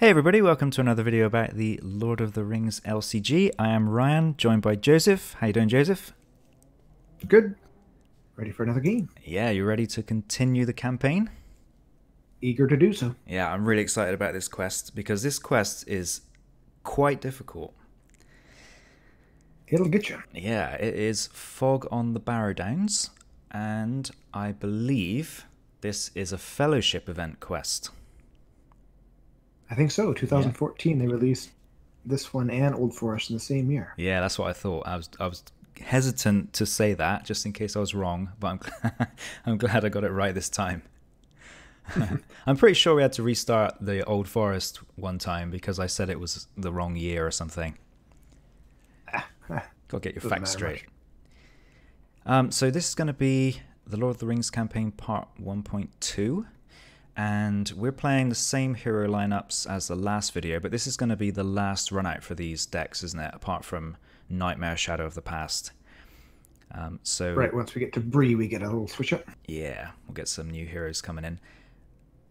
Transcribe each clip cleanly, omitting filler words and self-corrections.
Hey everybody, welcome to another video about the Lord of the Rings LCG. I am Ryan, joined by Joseph. How you doing, Joseph? Good. Ready for another game. Yeah, you ready to continue the campaign? Eager to do so. Yeah, I'm really excited about this quest because this quest is quite difficult. It'll get you. Yeah, it is Fog on the Barrow-downs, and I believe this is a Fellowship event quest. I think so. 2014, they released this one and Old Forest in the same year. Yeah, that's what I thought. I was hesitant to say that just in case I was wrong, but I'm glad I got it right this time. I'm pretty sure we had to restart the Old Forest one time because I said it was the wrong year or something. Got to get your facts straight. So this is going to be the Lord of the Rings campaign part 1.2. And we're playing the same hero lineups as the last video, but this is going to be the last run out for these decks, isn't it? Apart from Nightmare Shadow of the Past. Right, once we get to Bree, we get a little switch up. Yeah, we'll get some new heroes coming in.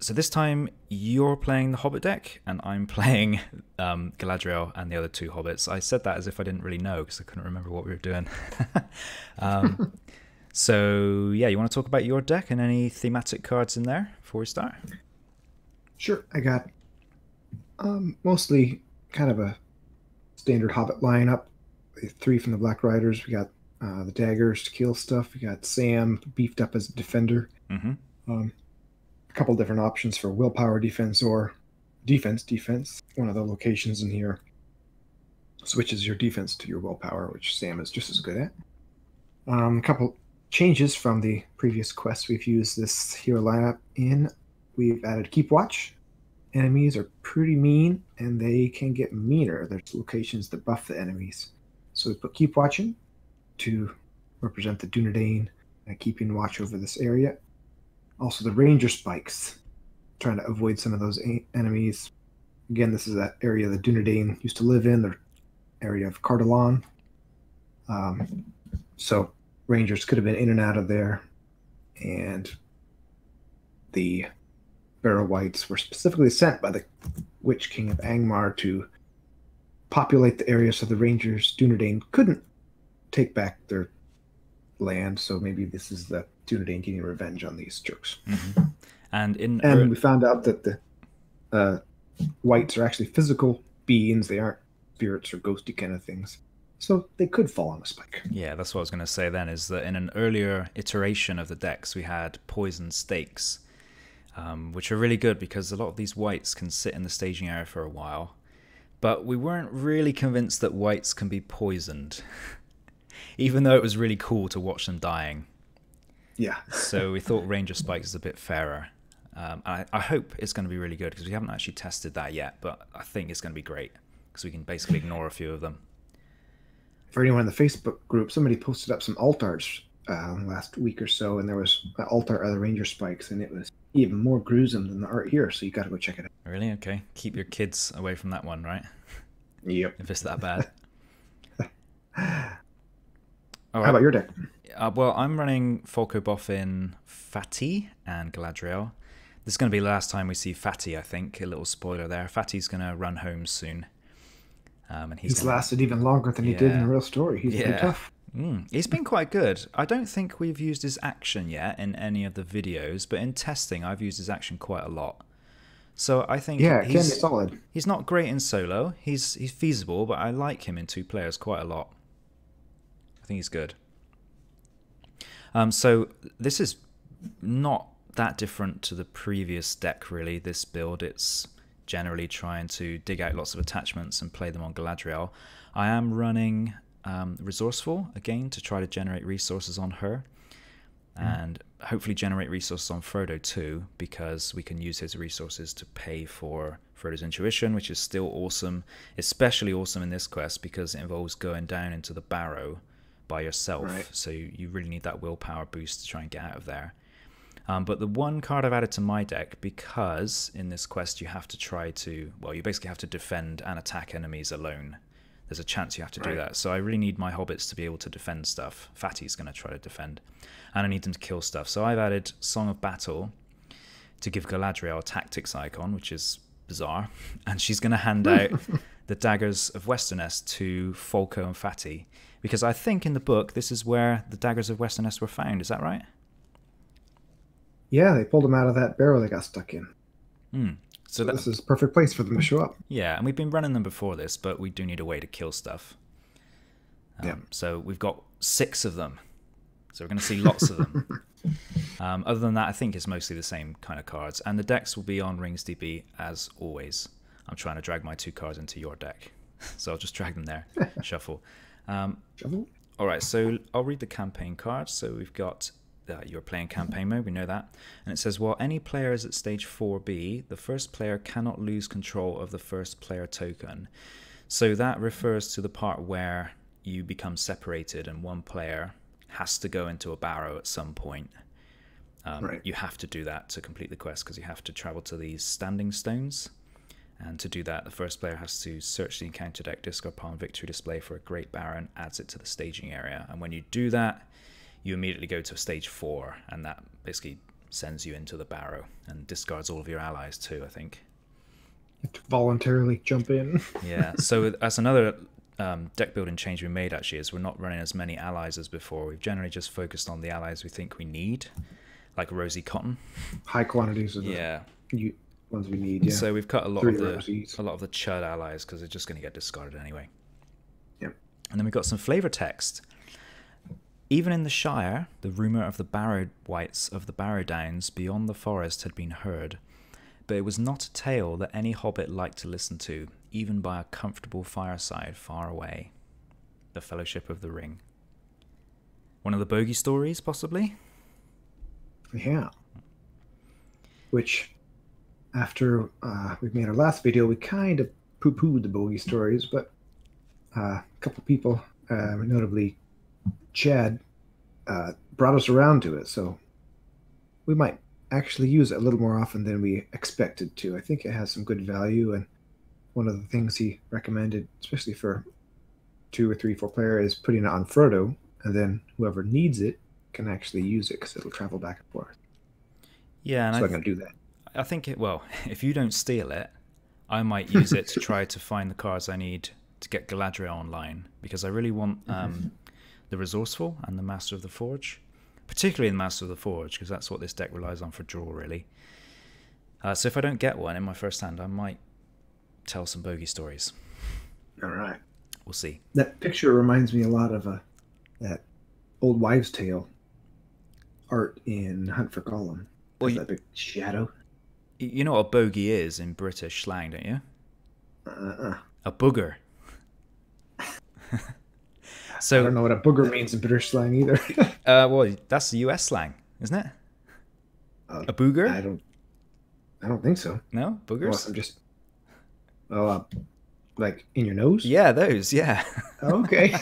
So this time you're playing the Hobbit deck, and I'm playing Galadriel and the other two Hobbits. I said that as if I didn't really know because I couldn't remember what we were doing. So, yeah, you want to talk about your deck and any thematic cards in there before we start? Sure. I got mostly kind of a standard Hobbit lineup. 3 from the Black Riders. We got the daggers to kill stuff. We got Sam beefed up as a defender. A couple different options for willpower defense or defense. One of the locations in here switches your defense to your willpower, which Sam is just as good at. A couple changes from the previous quest we've used this hero lineup in. We've added Keep Watch. Enemies are pretty mean, and they can get meaner. There's locations that buff the enemies. So we put Keep Watching to represent the Dunedain keeping watch over this area. Also the Ranger Spikes, trying to avoid some of those enemies. Again, this is that area the Dunedain used to live in, the area of Cardolan. So Rangers could have been in and out of there, and the Barrow-wights were specifically sent by the Witch King of Angmar to populate the area so the Rangers, Dunedain, couldn't take back their land. So maybe this is the Dunedain getting revenge on these jerks. And we found out that the wights are actually physical beings. They aren't spirits or ghosty kind of things. So they could fall on a spike. Yeah, that's what I was going to say then, is that in an earlier iteration of the decks, we had poison stakes, which are really good because a lot of these wights can sit in the staging area for a while. But we weren't really convinced that wights can be poisoned, even though it was really cool to watch them dying. Yeah. So we thought Ranger Spikes is a bit fairer. I hope it's going to be really good because we haven't actually tested that yet, but I think it's going to be great because we can basically ignore a few of them. For anyone in the Facebook group, somebody posted up some alt arts last week or so, and there was an alt art of the Ranger Spikes, and it was even more gruesome than the art here, so you got to go check it out. Really? Okay. Keep your kids away from that one, right? Yep. If it's that bad. How about your deck? Well, I'm running Folko Boffin, Fatty, and Galadriel. This is going to be the last time we see Fatty, I think. A little spoiler there. Fatty's going to run home soon. And he's lasted even longer than he did in the real story. He's pretty tough. He's been quite good. I don't think we've used his action yet in any of the videos, but in testing, I've used his action quite a lot. So I think he's solid. He's not great in solo. He's feasible, but I like him in 2 players quite a lot. I think he's good. So this is not that different to the previous deck, really, this build. It's generally trying to dig out lots of attachments and play them on Galadriel. I am running Resourceful, again, to try to generate resources on her. And hopefully generate resources on Frodo too, because we can use his resources to pay for Frodo's intuition, which is still awesome. Especially awesome in this quest because it involves going down into the Barrow by yourself. So you really need that willpower boost to try and get out of there. But the one card I've added to my deck, because in this quest you have to try to, well, you basically have to defend and attack enemies alone. There's a chance you have to do that. So I really need my hobbits to be able to defend stuff. Fatty's going to try to defend. And I need them to kill stuff. So I've added Song of Battle to give Galadriel a tactics icon, which is bizarre, and she's going to hand out the daggers of Westerness to Folko and Fatty, because I think in the book this is where the daggers of Westerness were found. Is that right? Yeah, they pulled them out of that barrel they got stuck in. So this is a perfect place for them to show up. Yeah, and we've been running them before this, but we do need a way to kill stuff. Yeah. So we've got 6 of them. So we're going to see lots of them. Other than that, I think it's mostly the same kind of cards. And the decks will be on RingsDB as always. I'm trying to drag my 2 cards into your deck. So I'll just drag them there. Shuffle. Shuffle? All right, so I'll read the campaign cards. So we've got you're playing campaign mode, we know that. And it says, while any player is at stage 4B, the first player cannot lose control of the first player token. So that refers to the part where you become separated and one player has to go into a barrow at some point. Right. You have to do that to complete the quest, because you have to travel to these standing stones. And to do that, the first player has to search the encounter deck, discard pile and victory display for a Great Barrow, and adds it to the staging area. And when you do that, you immediately go to stage 4, and that basically sends you into the barrow and discards all of your allies too, I think. You have to voluntarily jump in. Yeah, so that's another deck building change we made, actually, is we're not running as many allies as before. We've generally just focused on the allies we think we need, like Rosy Cotton. High quantities of the ones we need, yeah. So we've cut a lot of the chud allies, because they're just going to get discarded anyway. Yep. And then we've got some flavor text. Even in the Shire, the rumour of the Barrow Wights of the Barrow-downs beyond the forest had been heard, but it was not a tale that any hobbit liked to listen to, even by a comfortable fireside far away. The Fellowship of the Ring. One of the bogey stories, possibly? Yeah. Which, after we made our last video, we kind of poo-pooed the bogey stories, but a couple people, notably Chad, brought us around to it, so we might actually use it a little more often than we expected to. I think it has some good value, and one of the things he recommended, especially for 2 or 3, 4 player, is putting it on Frodo, and then whoever needs it can actually use it, because it'll travel back and forth. Yeah, and so I'm going to do that. I think if you don't steal it, I might use it to try to find the cards I need to get Galadriel online, because I really want the Resourceful and the Master of the Forge, particularly the Master of the Forge, because that's what this deck relies on for draw, really. So if I don't get one in my first hand, I might tell some bogey stories. All right. We'll see. That picture reminds me a lot of that old wives' tale art in Hunt for Gollum. Well, that big shadow. You know what a bogey is in British slang, don't you? A booger. So I don't know what a booger means in British slang either. Well, that's the US slang, isn't it? A booger? I don't think so. No? Boogers? Unless I'm just... like in your nose? Yeah, those, yeah. Okay.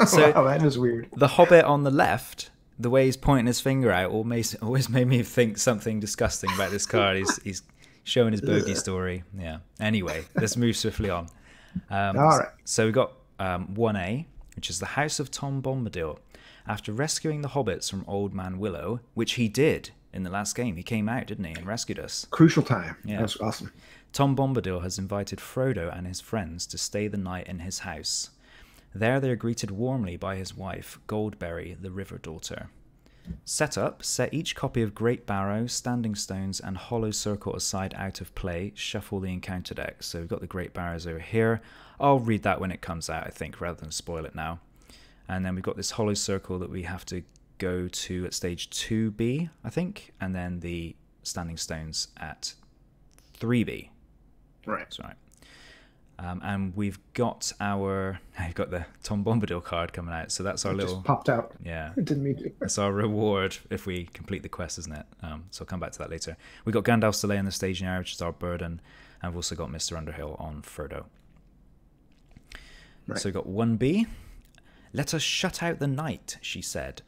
So wow, that is weird. The Hobbit on the left, the way he's pointing his finger out, always made me think something disgusting about this card. He's showing his bogey story. Yeah. Anyway, let's move swiftly on. All right. So we've got 1A, which is the House of Tom Bombadil. After rescuing the hobbits from Old Man Willow, which he did in the last game. He came out, didn't he, and rescued us. Crucial time. Yeah. That was awesome. Tom Bombadil has invited Frodo and his friends to stay the night in his house. There they are greeted warmly by his wife, Goldberry, the River Daughter. Setup: set each copy of Great Barrow, Standing Stones, and Hollow Circle aside out of play. Shuffle the encounter deck. So we've got the Great Barrows over here. I'll read that when it comes out, I think, rather than spoil it now. And then we've got this Hollow Circle that we have to go to at stage 2B, I think, and then the Standing Stones at 3B. Right. That's right. And we've got the Tom Bombadil card coming out, so that's our little... just popped out. Yeah. It didn't mean to. That's our reward if we complete the quest, isn't it? So I'll come back to that later. We've got Gandalf's Delay in the staging area, which is our burden, and we've also got Mr. Underhill on Frodo. Right. So we've got 1B. Let us shut out the night, she said,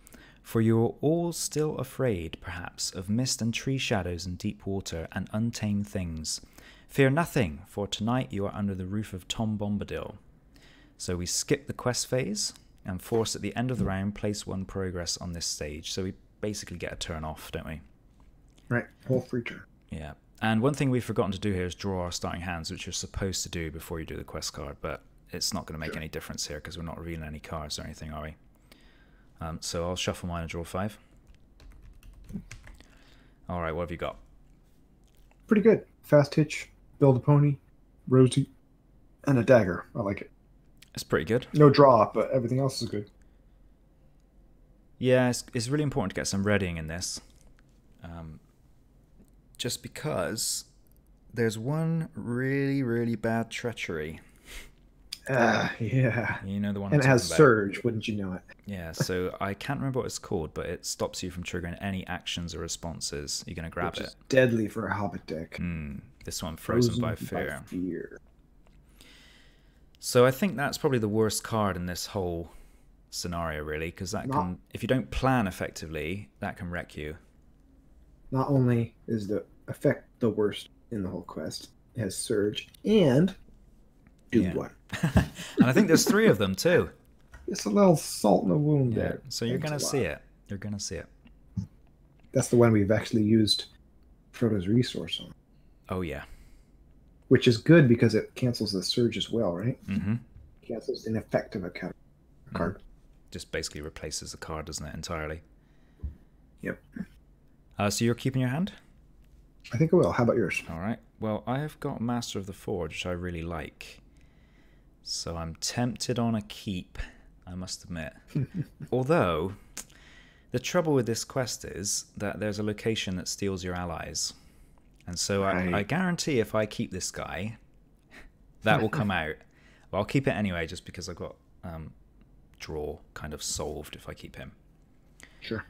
for you are all still afraid, perhaps, of mist and tree shadows and deep water and untamed things. Fear nothing, for tonight you are under the roof of Tom Bombadil. So we skip the quest phase and force at the end of the round place 1 progress on this stage. So we basically get a turn off, don't we? Right, whole free turn. Yeah. And one thing we've forgotten to do here is draw our starting hands, which you're supposed to do before you do the quest card, but it's not going to make any difference here because we're not revealing any cards or anything, are we? So I'll shuffle mine and draw 5. All right, what have you got? Pretty good. Fast hitch, build a pony, Rosie, and a dagger. I like it. It's pretty good. No draw, but everything else is good. Yeah, it's really important to get some readying in this. Just because there's one really, really bad treachery. Yeah. You know the one and I'm it has talking about. surge, wouldn't you know it? Yeah, so I can't remember what it's called, but it stops you from triggering any actions or responses. You're going to grab Which it. is deadly for a Hobbit deck. This one, Frozen by Fear. Fear. So I think that's probably the worst card in this whole scenario, really, because that can, if you don't plan effectively, that can wreck you. Not only is the effect the worst in the whole quest, it has surge and do one. And I think there's 3 of them too. It's a little salt in the wound there. So you're going to see it. You're going to see it. That's the one we've actually used Frodo's resource on. Oh, yeah. Which is good because it cancels the surge as well, right? Mm-hmm. Cancels an effect of a card. Just basically replaces the card, doesn't it, entirely? Yep. So you're keeping your hand? I think I will. How about yours? All right. Well, I have got Master of the Forge, which I really like. So I'm tempted on a keep, I must admit. Although, the trouble with this quest is that there's a location that steals your allies. And so I guarantee if I keep this guy, that will come out. But I'll keep it anyway, just because I've got draw kind of solved if I keep him. Sure.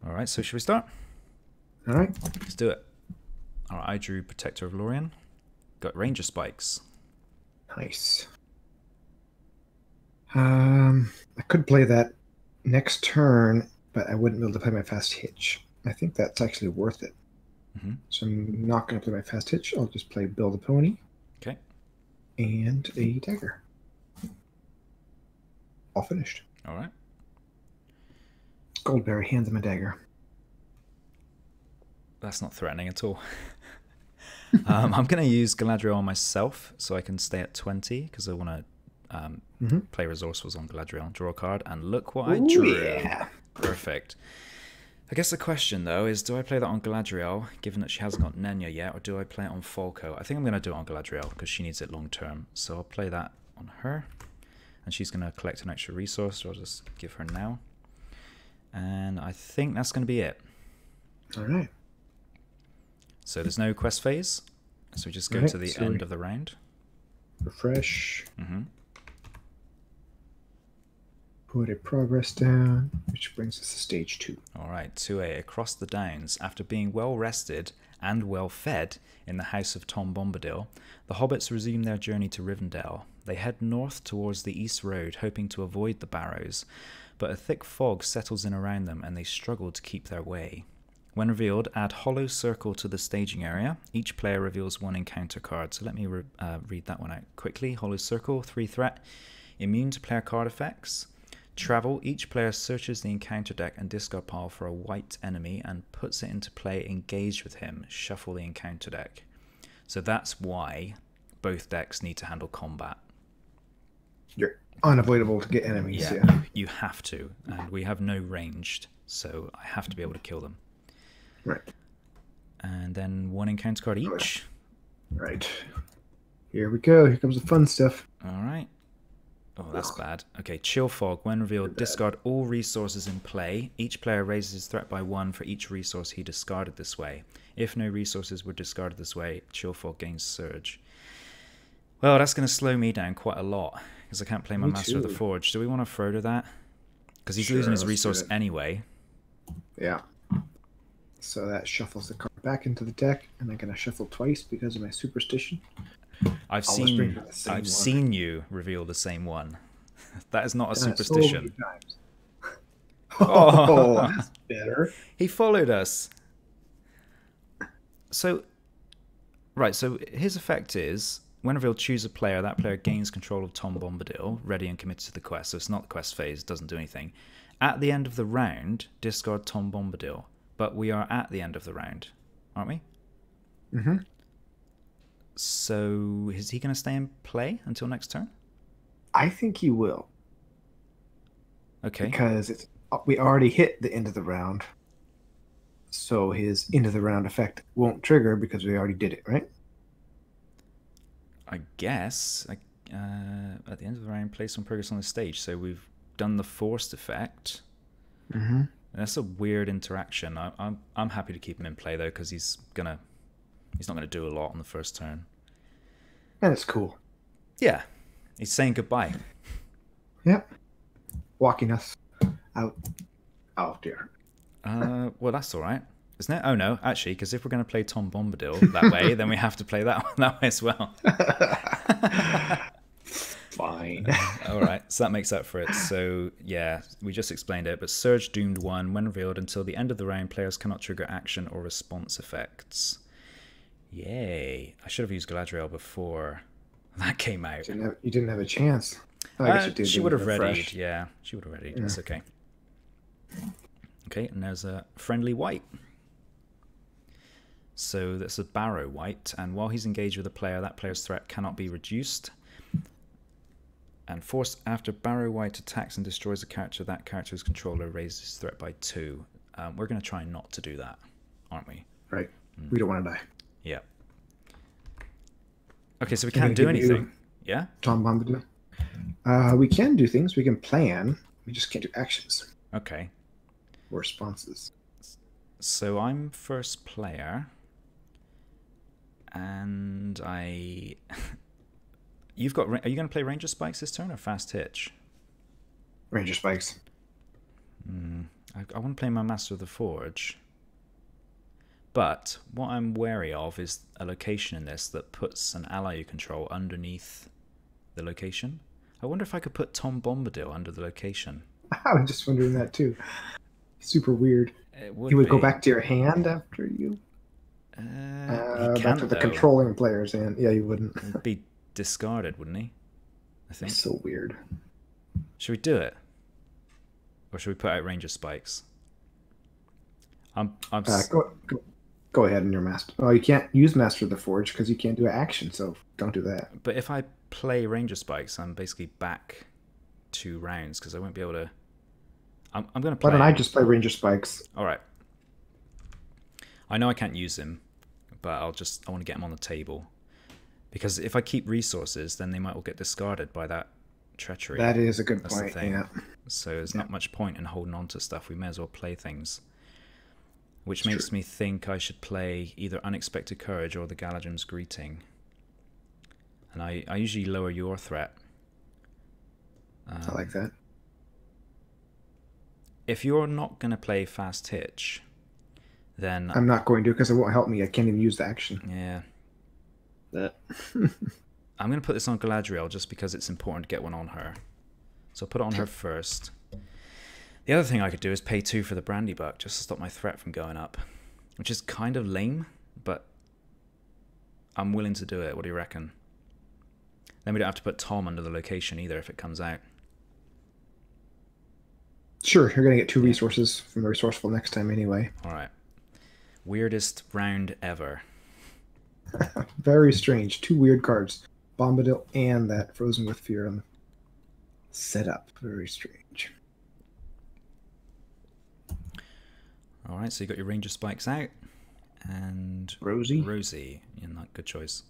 All right, so should we start? All right. Let's do it. All right, I drew Protector of Lorien. Got Ranger Spikes. Nice. I could play that next turn, but I wouldn't be able to play my fast hitch. I think that's actually worth it. So I'm not going to play my fast hitch. I'll just play Build a Pony. Okay. And a dagger. All finished. All right. Goldberry, hand him a dagger. That's not threatening at all. I'm going to use Galadriel on myself so I can stay at 20 because I want to play resourceful on Galadriel, draw a card, and look what I drew. Yeah. Perfect. I guess the question, though, is do I play that on Galadriel, given that she hasn't got Nenya yet, or do I play it on Falco? I think I'm going to do it on Galadriel because she needs it long term. So I'll play that on her, and she's going to collect an extra resource, so I'll just give her now. And I think that's going to be it. All right. So there's no quest phase, so we just go to the end of the round. Refresh. Put a progress down, which brings us to stage 2. All right, 2A. Across the Downs, after being well rested and well fed in the house of Tom Bombadil, the hobbits resume their journey to Rivendell. They head north towards the East Road, hoping to avoid the Barrows, but a thick fog settles in around them and they struggle to keep their way. When revealed, add Hollow Circle to the staging area. Each player reveals 1 encounter card. So let me read that one out quickly. Hollow Circle, 3 threat, immune to player card effects. Travel, each player searches the encounter deck and discard pile for a white enemy and puts it into play engaged with him. Shuffle the encounter deck. So that's why both decks need to handle combat. You're unavoidable to get enemies. Yeah, you have to. And we have no ranged, so I have to be able to kill them. Right. And then 1 encounter card each. Right. Here we go. Here comes the fun stuff. All right. Oh, that's bad. Okay, Chill Fog. When revealed, discard all resources in play. Each player raises his threat by 1 for each resource he discarded this way. If no resources were discarded this way, Chill Fog gains Surge. Well, that's going to slow me down quite a lot because I can't play my Master of the Forge. Do we want to Frodo that? Because he's losing his resource anyway. Yeah. So that shuffles the card back into the deck, and I'm going to shuffle twice because of my superstition. I've seen you reveal the same one. That is not a superstition. Oh, that's better. He followed us. So, right, so his effect is, when revealed, choose a player. That player gains control of Tom Bombadil, ready and committed to the quest. So it's not the quest phase, doesn't do anything. At the end of the round, discard Tom Bombadil. But we are at the end of the round, aren't we? Mm-hmm. So is he going to stay in play until next turn? I think he will. Okay. Because we already hit the end of the round. So his end of the round effect won't trigger because we already did it, right? I guess. At the end of the round, place on progress on the stage. So we've done the forced effect. Mm-hmm. That's a weird interaction. I'm happy to keep him in play though, because he's not gonna do a lot on the first turn. And it's cool. Yeah, he's saying goodbye. Yep. Walking us out. Oh dear. Well, that's all right, isn't it? Oh no, actually, because if we're going to play Tom Bombadil that way, then we have to play that way as well. Fine. All right, so that makes up for it. So yeah, we just explained it, but Surge Doomed 1, when revealed until the end of the round, players cannot trigger action or response effects. Yay. I should have used Galadriel before that came out. You didn't have a chance. Oh, I guess you did. She would have readied. Yeah, she would have readied. Yeah. It's okay. Okay, and there's a friendly white. So that's a Barrow white, and while he's engaged with a player, that player's threat cannot be reduced. And forced after Barrow white attacks and destroys a character, that character's controller raises his threat by 2. We're going to try not to do that, aren't we? Right. We don't want to die. Yeah. Okay, so we can't do anything. Yeah? Tom Bombadil. We can do things. We can plan. We just can't do actions. Okay. Or responses. So I'm first player. And I... Are you going to play Ranger Spikes this turn or Fast Hitch? Ranger Spikes. I want to play my Master of the Forge. But what I'm wary of is a location in this that puts an ally you control underneath the location. I wonder if I could put Tom Bombadil under the location. I was just wondering that too. Super weird. He would go back to your hand after you. Back to the controlling player's hand. Yeah, you wouldn't. It'd be discarded, wouldn't he? I think. It's so weird. Should we do it, or should we put out Ranger Spikes? Go ahead in your master. Oh, you can't use Master of the Forge because you can't do action, so don't do that. But if I play Ranger Spikes, I'm basically back 2 rounds because I won't be able to. I'm going to play. Why don't I just play Ranger Spikes? All right. I know I can't use him, but I want to get him on the table. Because if I keep resources, then they might all get discarded by that treachery. That is a good That's point. the thing. Yeah. So there's not much point in holding on to stuff. We may as well play things. Which makes me think I should play either Unexpected Courage or the Galadrim's Greeting. And I usually lower your threat. I like that. If you're not going to play Fast Hitch, then... I'm not going to because it won't help me. I can't even use the action. Yeah. I'm going to put this on Galadriel just because it's important to get one on her. So I'll put it on her first. The other thing I could do is pay 2 for the Brandy Buck just to stop my threat from going up. Which is kind of lame, but I'm willing to do it. What do you reckon? Then we don't have to put Tom under the location either if it comes out. Sure, you're going to get 2 resources from the resourceful next time anyway. Alright. Weirdest round ever. Very strange. 2 weird cards. Bombadil and that Frozen with Fear on the setup. Very strange. Alright, so you got your Ranger Spikes out. And Rosie. Yeah, not good choice.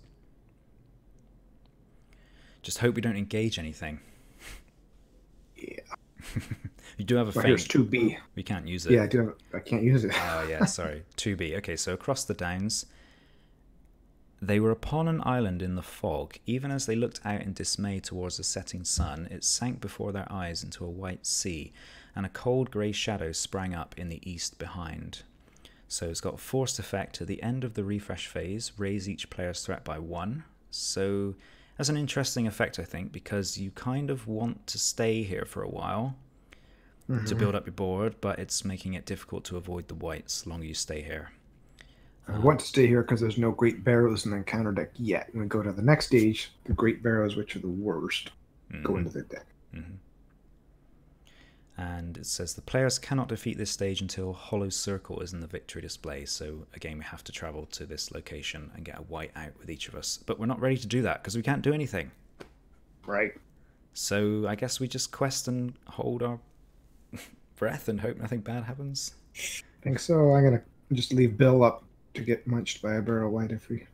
Just hope we don't engage anything. Yeah. You do have a feint. Here's 2B. We can't use it. Yeah, I can't use it. Oh, yeah, sorry. 2B. Okay, so across the downs. They were upon an island in the fog. Even as they looked out in dismay towards the setting sun, it sank before their eyes into a white sea, and a cold grey shadow sprang up in the east behind. So it's got forced effect at the end of the refresh phase, raise each player's threat by 1. So that's an interesting effect, I think, because you kind of want to stay here for a while to build up your board, but it's making it difficult to avoid the whites the longer you stay here. I want to stay here because there's no Great Barrows in the encounter deck yet. When we go to the next stage, the Great Barrows, which are the worst, go into the deck. And it says the players cannot defeat this stage until Hollow Circle is in the victory display. So again, we have to travel to this location and get a white out with each of us. But we're not ready to do that because we can't do anything. Right. So I guess we just quest and hold our breath and hope nothing bad happens. I think so. I'm going to just leave Bill up to get munched by a barrow white if we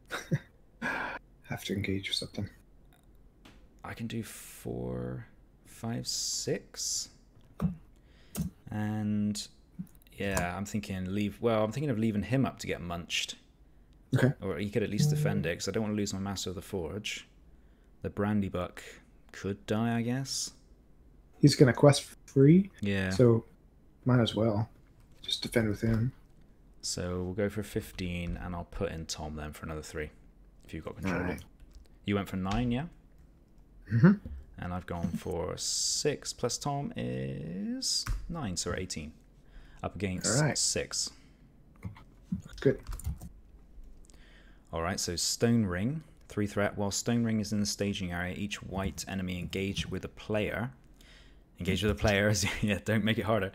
have to engage or something. I can do 4, 5, 6. And yeah, I'm thinking of leaving him up to get munched. Okay. Or he could at least defend it, because I don't want to lose my Master of the Forge. The Brandybuck could die, I guess. He's going to quest free. Yeah. So might as well just defend with him. So we'll go for 15, and I'll put in Tom then for another 3, if you've got control. Right. You went for 9, yeah? Mm-hmm. And I've gone for 6 plus Tom is 9, so 18. Up against 6. Good. Alright, so Stone Ring, 3 threat. While Stone Ring is in the staging area, each white enemy engaged with a player. Yeah, don't make it harder.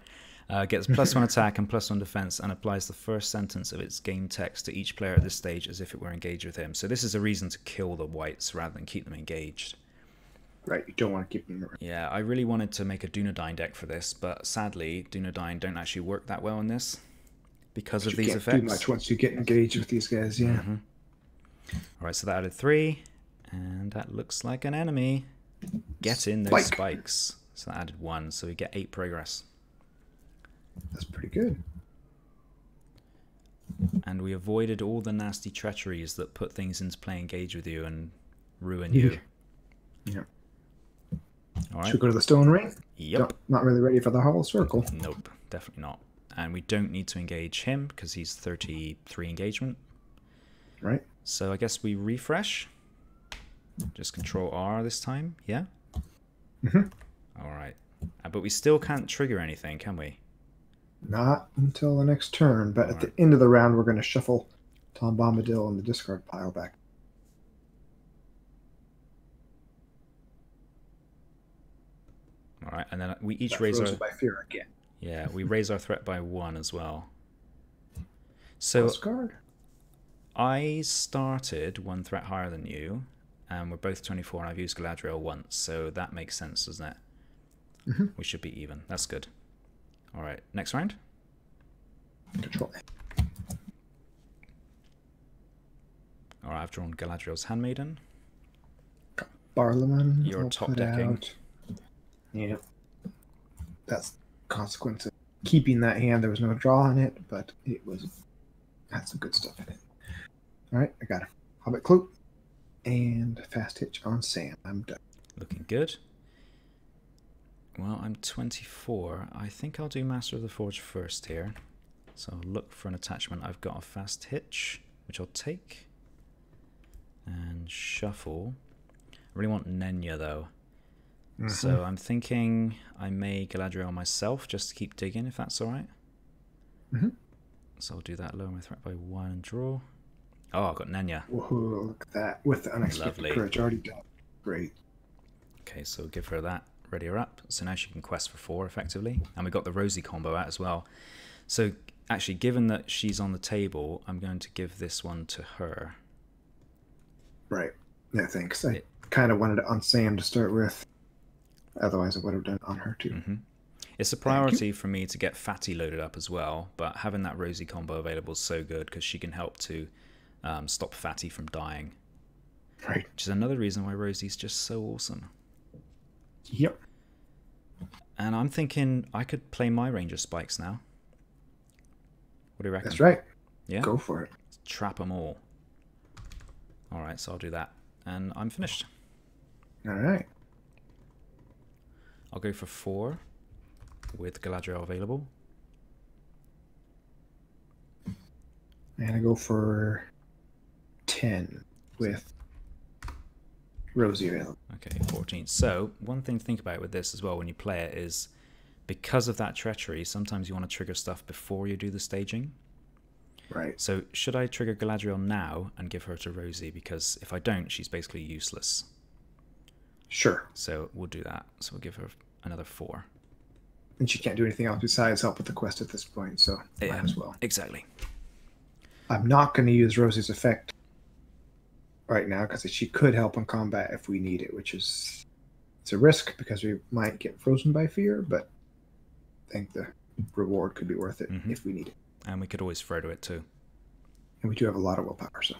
Gets +1 attack and +1 defense and applies the first sentence of its game text to each player at this stage as if it were engaged with him. So this is a reason to kill the whites rather than keep them engaged. Right, you don't want to keep them around. Yeah, I really wanted to make a Dunedain deck for this, but sadly, Dunedain don't actually work that well in this because of these effects. You can't do much once you get engaged with these guys, yeah. Mm-hmm. Alright, so that added 3, and that looks like an enemy. Get in those spikes. So that added 1, so we get 8 progress. That's pretty good. And we avoided all the nasty treacheries that put things into play engage with you and ruin you. Yeah. All right. Should we go to the Stone Ring? Yep. Nope, not really ready for the Hollow Circle. Nope, definitely not. And we don't need to engage him because he's 33 engagement. Right. So I guess we refresh. Just Control R this time, yeah? Mm-hmm. All right. But we still can't trigger anything, can we? Not until the next turn, but at the end of the round, we're going to shuffle Tom Bombadil in the discard pile back. All right, and then we each raise our... by fear again. Yeah, we raise our threat by 1 as well. So I started 1 threat higher than you, and we're both 24, and I've used Galadriel once, so that makes sense, doesn't it? Mm-hmm. We should be even. That's good. All right, next round. Control. All right, I've drawn Galadriel's Handmaiden. Barlaman. You're top decking. Yeah. That's the consequence of keeping that hand. There was no draw on it, but it had some good stuff in it. All right, I got a Hobbit Cloak and Fast Hitch on Sam. I'm done. Looking good. Well, I'm 24. I think I'll do Master of the Forge first here. So I'll look for an attachment. I've got a Fast Hitch, which I'll take. And shuffle. I really want Nenya, though. Mm-hmm. So I'm thinking I may Galadriel myself just to keep digging, if that's all right. Mm-hmm. So I'll do that, lower my threat by 1 and draw. Oh, I've got Nenya. Whoa, look at that. With the unexpected courage already done. Great. Okay, so we'll give her that. Ready her up. So now she can quest for 4, effectively. And we got the Rosie combo out as well. So actually, given that she's on the table, I'm going to give this one to her. Right. Yeah, thanks. I kind of wanted it on Sam to start with. Otherwise, I would have done it on her too. Mm-hmm. It's a priority for me to get Fatty loaded up as well, but having that Rosie combo available is so good because she can help to stop Fatty from dying. Right. Which is another reason why Rosie's just so awesome. Yep. And I'm thinking I could play my Ranger Spikes now. What do you reckon? That's right. Yeah? Go for it. Trap them all. All right, so I'll do that. And I'm finished. All right. I'll go for 4 with Galadriel available. And I go for 10 with Rosie available. Okay, 14. So one thing to think about with this as well when you play it is because of that treachery, sometimes you want to trigger stuff before you do the staging. Right. So should I trigger Galadriel now and give her to Rosie? Because if I don't, she's basically useless. Sure. So we'll do that. So we'll give her another 4. And she can't do anything else besides help with the quest at this point, so Yeah, might as well. exactly. I'm not going to use Rosie's effect right now because she could help in combat if we need it, which is it's a risk because we might get frozen by fear, but I think the reward could be worth it if we need it. And we could always throw to it too. And we do have a lot of willpower, so.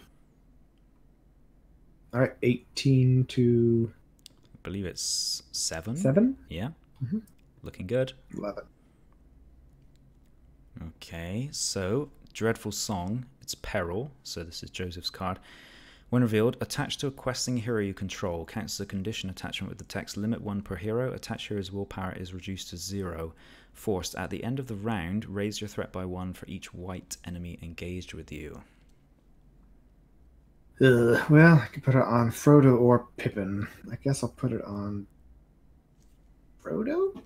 All right, 18 to... I believe it's 7. 7? Yeah. Looking good. 11. Okay, so Dreadful Song. It's Peril. So this is Joseph's card. When revealed, attached to a questing hero you control. Counts as a condition attachment with the text limit 1 per hero. Attached hero's willpower is reduced to 0. Forced. At the end of the round, raise your threat by 1 for each white enemy engaged with you. Well, I could put it on Frodo or Pippin. I guess I'll put it on Frodo?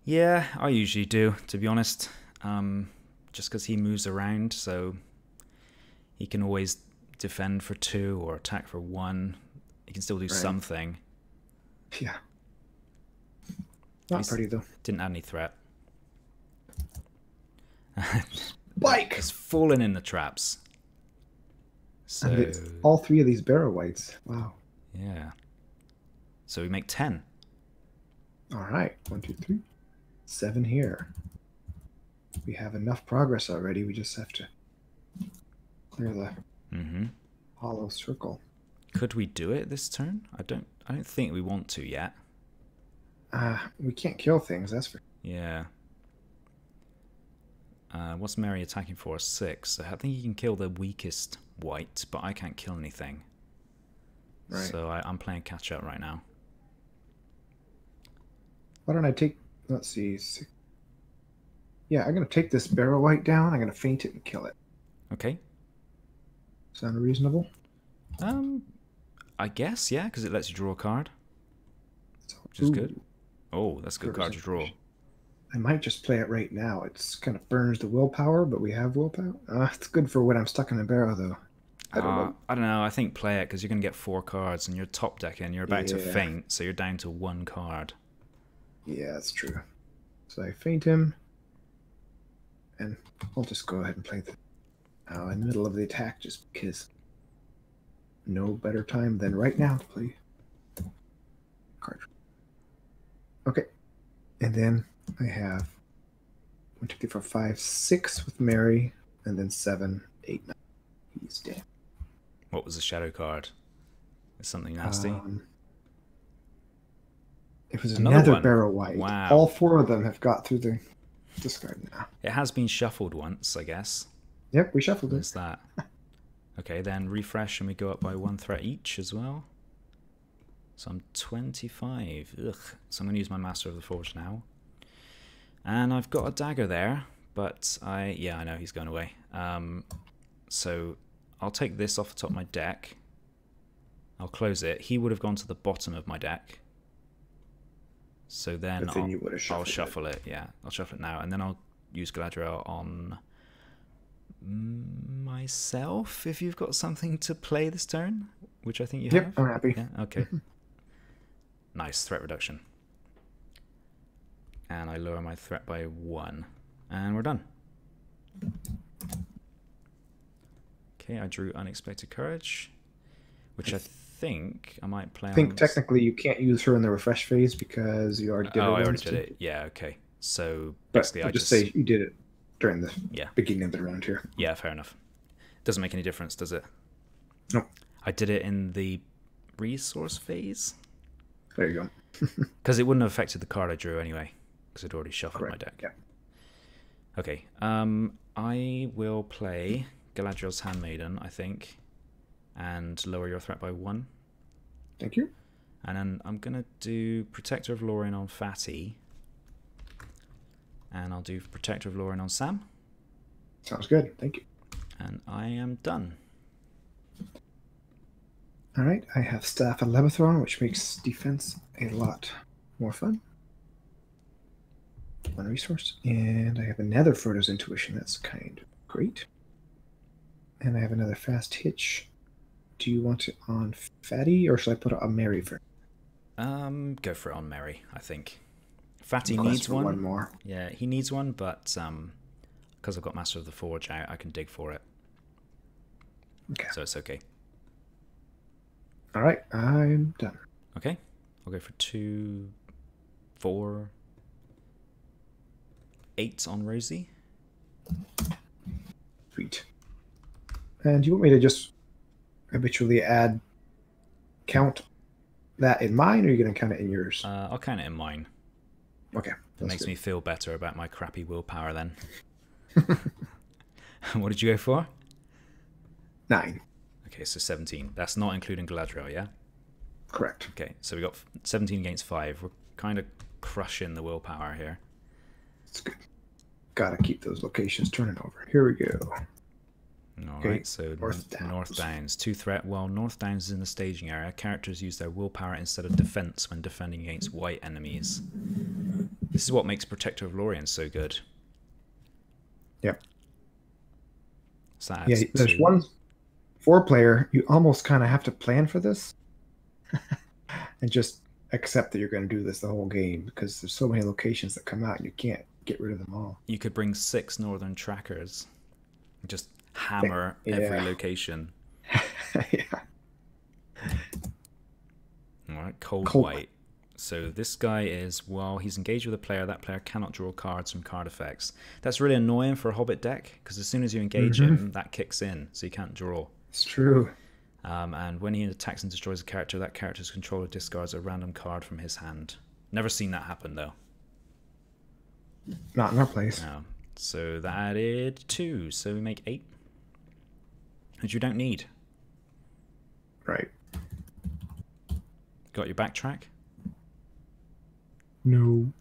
Yeah, I usually do, to be honest. Just because he moves around, so he can always defend for 2 or attack for 1. He can still do something. Yeah. Not pretty, though. Didn't add any threat. Bike! It's fallen in the traps. So and it's all 3 of these Barrow Whites. Wow. Yeah. So we make 10. All right. 1, 2, 3. 7 here. We have enough progress already. We just have to clear the hollow circle. Could we do it this turn? I don't think we want to yet. We can't kill things, that's for... Yeah. What's Mary attacking for? 6. So I think he can kill the weakest white, but I can't kill anything. Right. So I'm playing catch up right now. Why don't I take... Let's see. 6. Yeah, I'm going to take this Barrow White down. I'm going to feint it and kill it. Okay. Sound reasonable? I guess, yeah, because it lets you draw a card. Which is good. Oh, that's a good card to draw. I might just play it right now. It's kind of burns the willpower, but we have willpower. It's good for when I'm stuck in a barrow, though. I don't know. I think play it because you're going to get 4 cards and you're top decking. You're about to feint, so you're down to 1 card. Yeah, that's true. So I feint him, and I'll just go ahead and play in the middle of the attack just because no better time than right now to play card. Okay, and then I have 1, 2, 3, 4, 5, 6 with Mary, and then 7, 8, 9. He's dead. What was the shadow card? Is something nasty? It was another Barrow White. Wow. All 4 of them have got through the discard now. It has been shuffled once, I guess. Yep, we shuffled it. What's that? Okay, then refresh and we go up by 1 threat each as well. So I'm 25. Ugh. So I'm going to use my Master of the Forge now. And I've got a dagger there, but I know he's going away. So I'll take this off the top of my deck. I'll close it. He would have gone to the bottom of my deck. So then I'll shuffle it. Yeah, I'll shuffle it now. And then I'll use Galadriel on myself if you've got something to play this turn, which I think you have. Yep, I'm happy. Yeah, okay. Nice, threat reduction. And I lower my threat by 1. And we're done. Okay, I drew Unexpected Courage, which I think I might play on... I think technically you can't use her in the refresh phase because you already did it. Oh, I already did it. Yeah, okay. So basically I just say you did it during the beginning of the round here. Yeah, fair enough. Doesn't make any difference, does it? No. I did it in the resource phase. There you go. Because it wouldn't have affected the card I drew anyway, because I'd already shuffled my deck. Yeah. Okay. I will play Galadriel's Handmaiden, I think, and lower your threat by 1. Thank you. And then I'm going to do Protector of Lorien on Fatty. And I'll do Protector of Lorien on Sam. Sounds good. Thank you. And I am done. All right. I have Staff of Lebethron, which makes defense a lot more fun. 1 resource. And I have another Frodo's Intuition. That's kind of great. And I have another Fast Hitch. Do you want it on Fatty, or should I put it on Mary first? Go for it on Mary, I think. Fatty needs one. More. Yeah, he needs one, but because I've got Master of the Forge out, I can dig for it. Okay. So it's okay. All right, I'm done. Okay, I'll go for 2, 4, 8 on Rosie. Sweet. And do you want me to just habitually count that in mine, or are you going to count it in yours? I'll count it in mine. Okay. It makes me feel better about my crappy willpower then. What did you go for? 9. Okay, so 17. That's not including Galadriel, yeah? Correct. Okay, so we got 17 against 5. We're kind of crushing the willpower here. That's good. Gotta keep those locations turning over. Here we go. Alright, so North Downs. 2 threat. While North Downs is in the staging area, characters use their willpower instead of defense when defending against white enemies. This is what makes Protector of Lorien so good. Yep. So yeah, there's 1 4-player. You almost kind of have to plan for this and just accept that you're going to do this the whole game, because there's so many locations that come out and you can't get rid of them all. You could bring 6 northern trackers. Just hammer every location. Yeah. Alright, cold white. So this guy is, while he's engaged with a player, that player cannot draw cards from card effects. That's really annoying for a Hobbit deck, because as soon as you engage him, that kicks in, so you can't draw. It's true. And when he attacks and destroys a character, that character's controller discards a random card from his hand. Never seen that happen, though. Not in our place. No. So that added 2, so we make 8. Which you don't need. Right. Got your backtrack? No.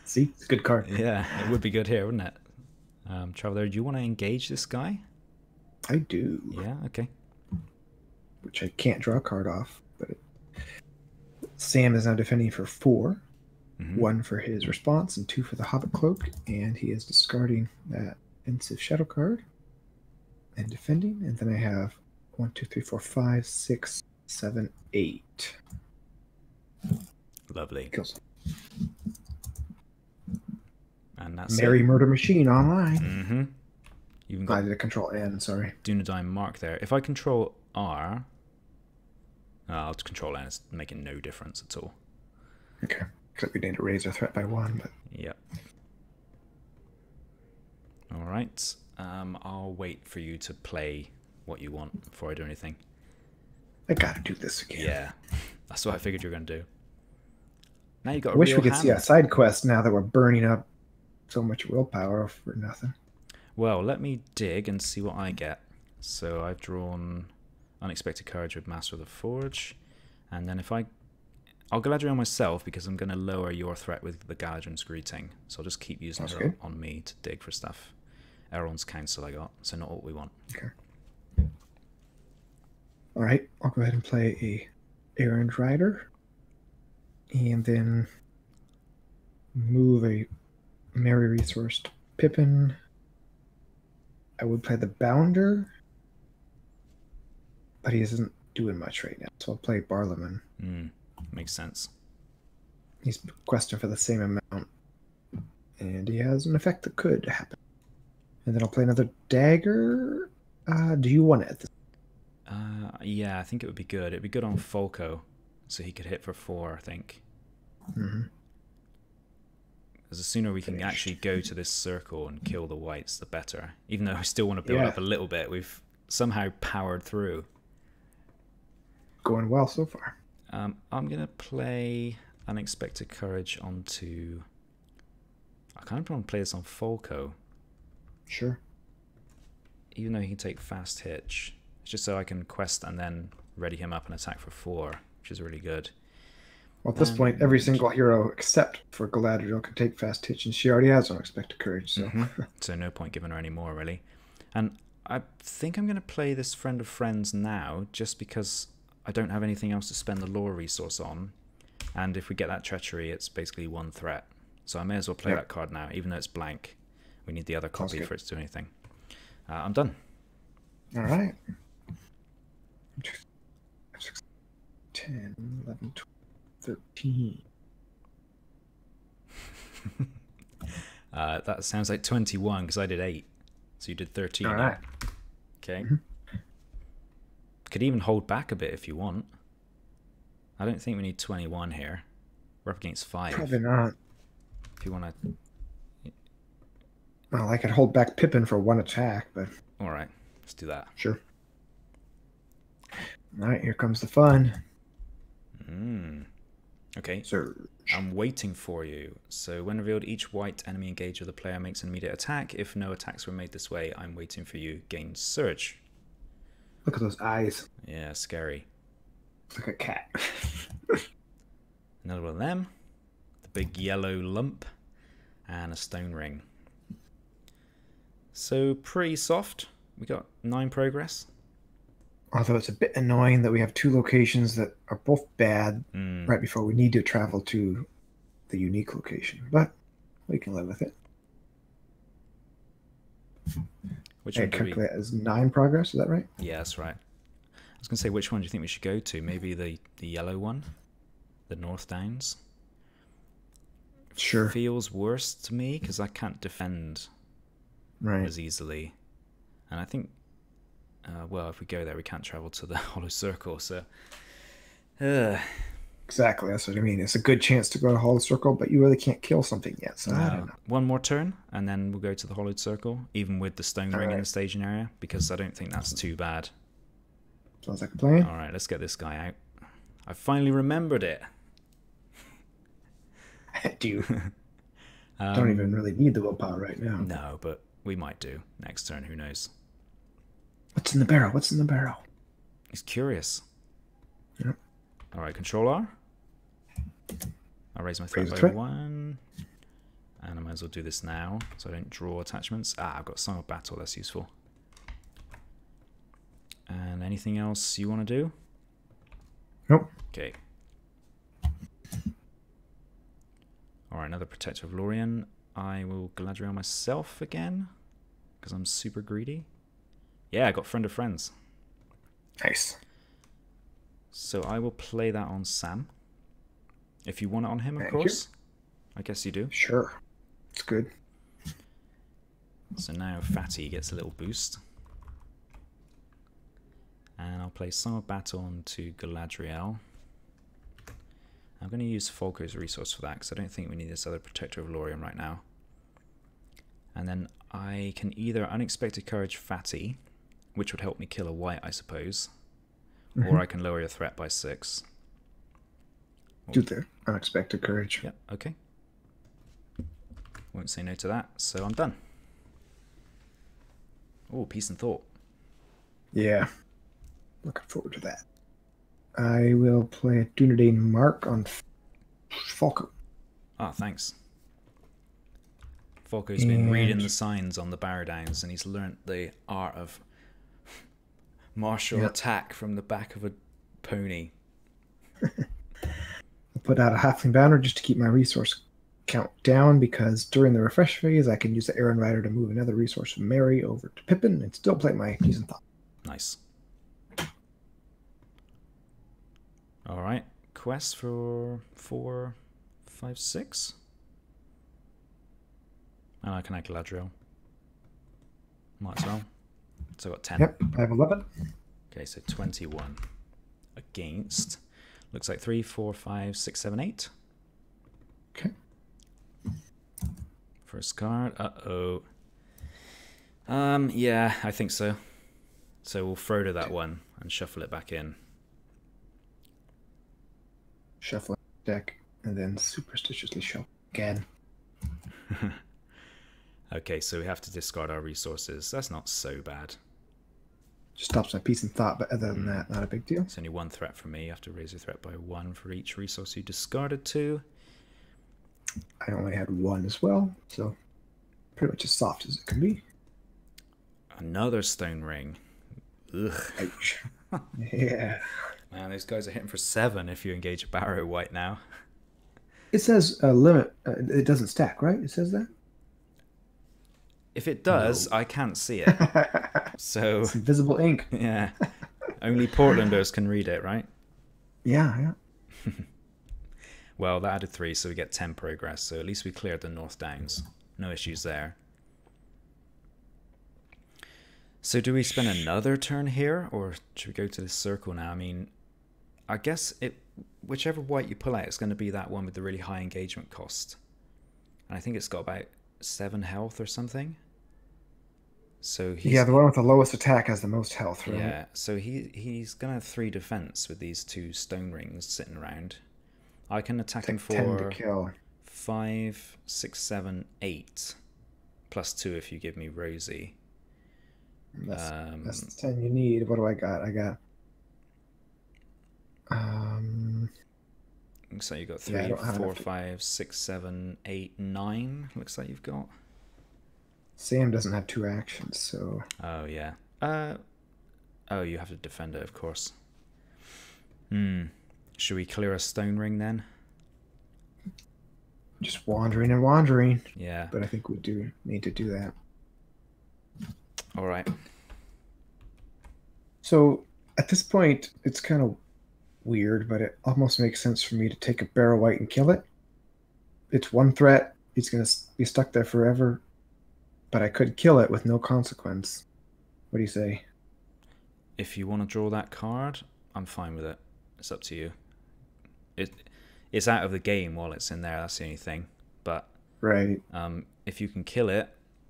See? It's a good card. Yeah, it would be good here, wouldn't it? Traveler, do you want to engage this guy? I do. Yeah, okay. Which I can't draw a card off. But Sam is now defending for 4. 1 for his response and 2 for the Hobbit Cloak. And he is discarding that Pensive Shadow card and defending. And then I have 1, 2, 3, 4, 5, 6, 7, 8. Lovely. Kills. And that's Merry Murder Machine online. You've I did a control N, sorry. Dunedain mark there. If I control R, I'll control N. It's making no difference at all. Okay. Except we need to raise our threat by 1. But... Yep. All right. I'll wait for you to play what you want before I do anything. I gotta do this again. Yeah. That's what I figured you were going to do. Now you got. I wish we could see a side quest now that we're burning up so much willpower for nothing. Well, let me dig and see what I get. So I've drawn Unexpected Courage with Master of the Forge, and then if I'll Galadriel myself because I'm going to lower your threat with the Galadriel's Greeting. So I'll just keep using her on me to dig for stuff. Elrond's Counsel I got, so not what we want. Okay. All right, I'll go ahead and play a Errand Rider, and then move a Merry Resourced Pippin. I would play the Bounder, but he isn't doing much right now, so I'll play Barlowman. Makes sense. He's questing for the same amount, and he has an effect that could happen. And then I'll play another Dagger. Do you want it at this? Yeah, I think it would be good. It'd be good on Folco, so he could hit for 4, I think. Because the sooner we can actually go to this circle and kill the whites, the better. Even though I still want to build up a little bit, we've somehow powered through. Going well so far. I'm going to play Unexpected Courage onto... I kind of want to play this on Folco. Sure. Even though he can take Fast Hitch. It's just so I can quest and then ready him up and attack for 4, which is really good. Well, at this point, every single hero except for Galadriel can take Fast Hitch, and she already has Unexpected Courage. So, so no point giving her any more, really. And I think I'm going to play this Friend of Friends now, just because I don't have anything else to spend the lore resource on. And if we get that treachery, it's basically 1 threat. So I may as well play that card now, even though it's blank. We need the other copy for it to do anything. I'm done. All right. 10, 11, 12, 13. That sounds like 21 because I did 8. So you did 13. All right. Okay. Could even hold back a bit if you want. I don't think we need 21 here. We're up against 5. Probably not. If you want to... Well, I could hold back Pippin for 1 attack, but... Alright, let's do that. Sure. Alright, here comes the fun. Okay. Surge. I'm waiting for you. So when revealed, each white enemy engaged with the player makes an immediate attack. If no attacks were made this way, I'm waiting for you. Gain Surge. Look at those eyes. Yeah, scary. It's like a cat. Another one of them. The big yellow lump. And a stone ring. So pretty soft. We got 9 progress. Although it's a bit annoying that we have 2 locations that are both bad right before we need to travel to the unique location. But we can live with it. Which one calculate that as 9 progress, is that right? Yeah, that's right. I was going to say, which one do you think we should go to? Maybe the yellow one? The North Downs? Sure. Feels worse to me because I can't defend as easily. And I think, well, if we go there, we can't travel to the Hollow Circle, so... Exactly, that's what I mean. It's a good chance to go to Hollow Circle, but you really can't kill something yet, so I don't know. One more turn, and then we'll go to the Hollowed Circle, even with the Stone Ring in the staging area, because I don't think that's too bad. Sounds like a plan. Alright, let's get this guy out. I finally remembered it. Do you? Don't even really need the willpower right now. No, but we might do. Next turn, who knows? What's in the barrel? What's in the barrel? He's curious. Yep. Alright, Control R. I'll raise my threat by 1. And I might as well do this now, so I don't draw attachments. I've got Song of Battle, that's useful. And anything else you want to do? Nope. Okay. Alright, another Protector of Lorien. I will Galadriel myself again, because I'm super greedy. Yeah, I got Friend of Friends. Nice. So I will play that on Sam. If you want it on him, of course. I guess you do. Sure. It's good. So now Fatty gets a little boost. And I'll play Song of Battle onto Galadriel. I'm going to use Folko's resource for that, because I don't think we need this other Protector of Lorien right now. And then I can either Unexpected Courage Fatty, which would help me kill a white, I suppose. Or I can lower your threat by 6. Do the Unexpected Courage. Yeah, okay. Won't say no to that, so I'm done. Oh, Peace and Thought. Yeah. Looking forward to that. I will play a Dunedain Mark on Folko. Ah, thanks. Folko's been reading the signs on the Barrow-downs, and he's learnt the art of martial attack from the back of a pony. I'll put out a Halfling Banner just to keep my resource count down, because during the refresh phase, I can use the Aaron Rider to move another resource from Mary over to Pippin and still play my Peace and Thought. Nice. Alright, quest for 4, 5, 6. And I can add Galadriel. Might as well. So I got 10. Yep, I have 11. Okay, so 21 against. Looks like 3, 4, 5, 6, 7, 8. Okay. First card. Uh-oh. Yeah, I think so. So we'll throw to that one and shuffle it back in. Shuffle deck, and then superstitiously shuffle again. Okay, so we have to discard our resources. That's not so bad. Just stops my Peace and Thought, but other than that, not a big deal. It's only 1 threat from me. You have to raise your threat by 1 for each resource you discarded 2. I only had 1 as well, so pretty much as soft as it can be. Another Stone Ring. Ugh. Ouch. Yeah. Man, those guys are hitting for 7 if you engage a Barrow white now. It says a limit. It doesn't stack, right? It says that? If it does, no. I can't see it. So it's invisible ink. Yeah. Only Portlanders can read it, right? Yeah, yeah. Well, that added 3, so we get 10 progress. So at least we cleared the North Downs. No issues there. So do we spend another turn here, or should we go to this circle now? I mean, I guess whichever white you pull out is going to be that one with the really high engagement cost. And I think it's got about 7 health or something. So the one with the lowest attack has the most health, right? Yeah, so he's going to have 3 defense with these 2 stone rings sitting around. I can attack him for 10 to kill. 5, 6, 7, 8. Plus 2 if you give me Rosie. That's the 10 you need. What do I got? I got... Looks like you've got 3, 4, 5, 6, 7, 8, 9. Looks like you've got. Sam doesn't have 2 actions, so... Oh, yeah. Oh, you have to defend it, of course. Should we clear a stone ring then? Just wandering and wandering. Yeah. But I think we do need to do that. All right. So at this point, it's kind of weird, but it almost makes sense for me to take a Barrow White and kill it. It's 1 threat. He's going to be stuck there forever. But I could kill it with no consequence. What do you say? If you want to draw that card, I'm fine with it. It's up to you. It's out of the game while it's in there. That's the only thing. But right. If you can kill it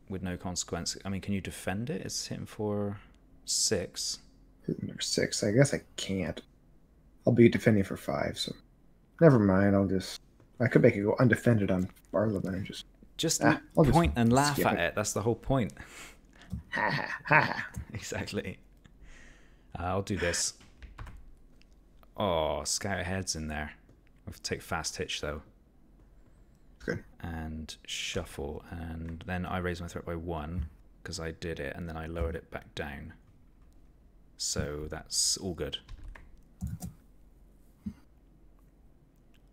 with no consequence, I mean, can you defend it? It's hitting for 6. Hitting for 6. I guess I can't. I'll be defending for 5. So never mind. I could make it go undefended on Barlow-down. Just point and laugh at it. That's the whole point. Ha ha ha. Exactly. I'll do this. Oh, scout ahead's in there. I have to take fast hitch though. Good. And shuffle, and then I raise my threat by 1 because I did it, and then I lowered it back down. So that's all good.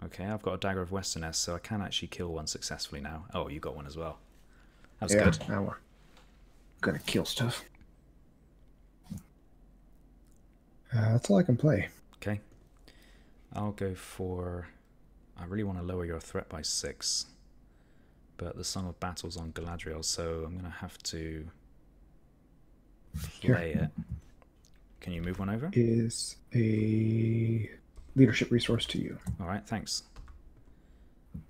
Okay, I've got a Dagger of Westerness, so I can actually kill one successfully now. Oh, you got one as well. That's good. Now we're gonna kill stuff. That's all I can play. Okay. I'll go for... I really want to lower your threat by 6. But the Song of Battle's on Galadriel, so I'm going to have to play it. Can you move one over? Is a leadership resource to you. Alright, thanks.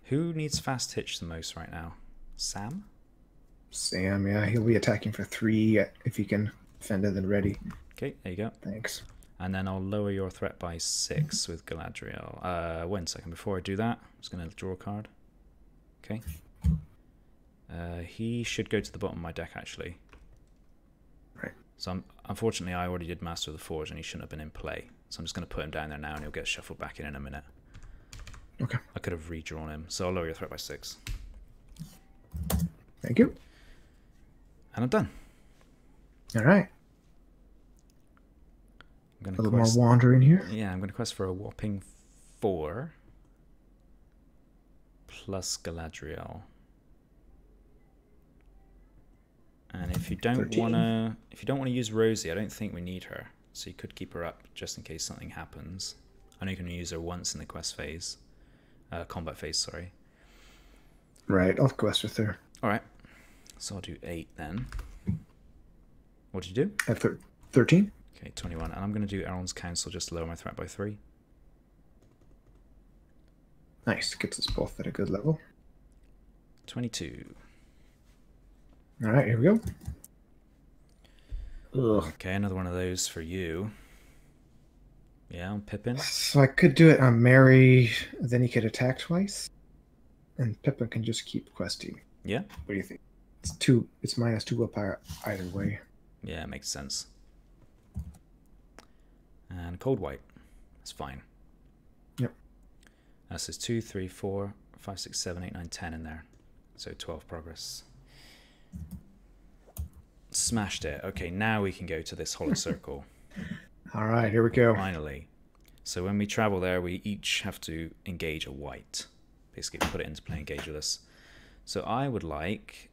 Who needs fast hitch the most right now? Sam? Sam, yeah. He'll be attacking for 3 if he can defend it and ready. Okay, there you go. Thanks. And then I'll lower your threat by 6 with Galadriel. 1 second. Before I do that, I'm just going to draw a card. Okay. He should go to the bottom of my deck, actually. Right. So unfortunately, I already did Master of the Forge, and he shouldn't have been in play. So I'm just going to put him down there now, and he'll get shuffled back in a minute. Okay. I could have redrawn him. So I'll lower your threat by 6. Thank you. And I'm done. All right. I'm a little more wandering here. Yeah, I'm going to quest for a whopping 4 plus Galadriel. And if you don't want to use Rosie, I don't think we need her. So you could keep her up just in case something happens. I know you can use her once in the quest phase, combat phase. Sorry. Right, I'll quest with her. All right. So I'll do 8 then. What did you do? At 13. Okay, 21. And I'm going to do Elrond's Counsel just to lower my threat by 3. Nice. Gets us both at a good level. 22. All right, here we go. Ugh. Okay, another one of those for you. Yeah, I'm Pippin. So I could do it on Mary, then he could attack twice. And Pippin can just keep questing. Yeah. What do you think? It's -2 willpower either way. Yeah, it makes sense. And cold white. That's fine. Yep. That says 2, 3, 4, 5, 6, 7, 8, 9, 10 in there. So 12 progress. Smashed it. Okay, now we can go to this hollow circle. All right, here we go. Finally. So when we travel there, we each have to engage a white. Basically put it into play, engage with us. So I would like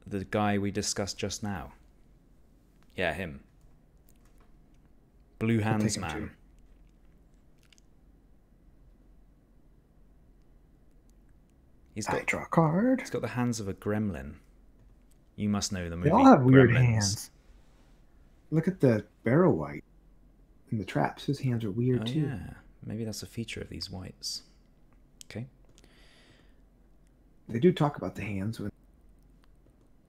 the guy we discussed just now. Yeah, him. Blue Hands Man. I draw a card. He's got the hands of a gremlin. You must know the movie. They all have weird Gremlins. hands. Look at the Barrow white in the traps. His hands are weird too. Yeah, maybe that's a feature of these whites. Okay. They do talk about the hands when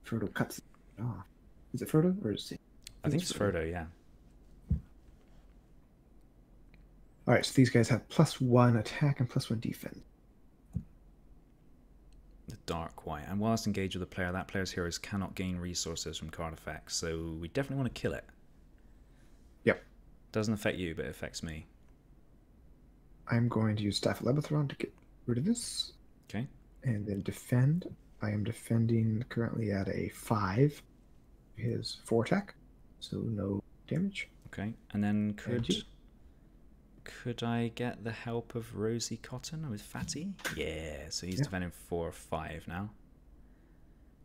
Frodo cuts it off. Is it Frodo or is it? I think it's Frodo, yeah. All right, so these guys have +1 attack and +1 defense. The dark white. And whilst engaged with a player, that player's heroes cannot gain resources from card effects. So we definitely want to kill it. Yep. Doesn't affect you, but it affects me. I'm going to use Staff of Lebethron to get rid of this. Okay. And then defend. I am defending currently at a 5. His 4 attack, so no damage. Okay. And then could I get the help of Rosie Cotton with Fatty? Yeah, so he's defending 4 or 5 now.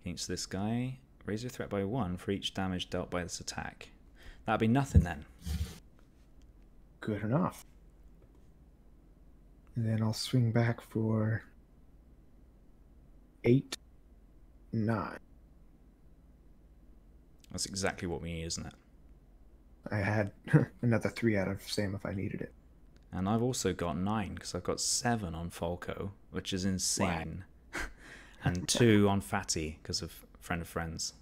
Against this guy. Raise your threat by 1 for each damage dealt by this attack. That'd be nothing then. Good enough. And then I'll swing back for 8, 9. That's exactly what we need, isn't it? I had another 3 out of Sam if I needed it. And I've also got 9 because I've got 7 on Falco, which is insane. And 2 on Fatty because of Friend of Friends.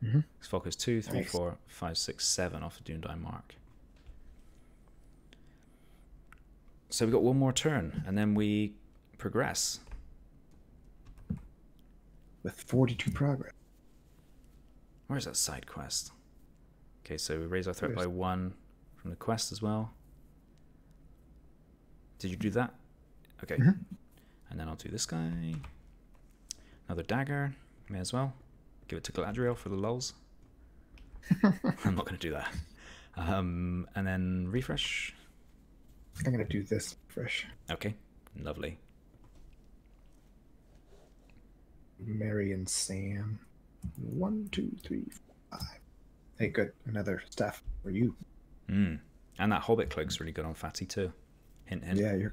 Mm-hmm. Falco's 2, 3, Nice. 4, 5, 6, 7 off of Doomdie Mark. So we've got one more turn, and then we progress. With 42 progress. Where's that side quest? Okay, so we raise our threat by 1 from the quest as well. Did you do that? Okay. Mm-hmm. And then I'll do this guy. Another dagger. May as well. Give it to Galadriel for the lulz. I'm not going to do that. And then refresh. I'm going to do this fresh. Okay. Lovely. Mary and Sam. 1, 2, 3, 5. Hey, good. Another staff for you. And that Hobbit cloak's really good on Fatty too. Hint, hint. Yeah, your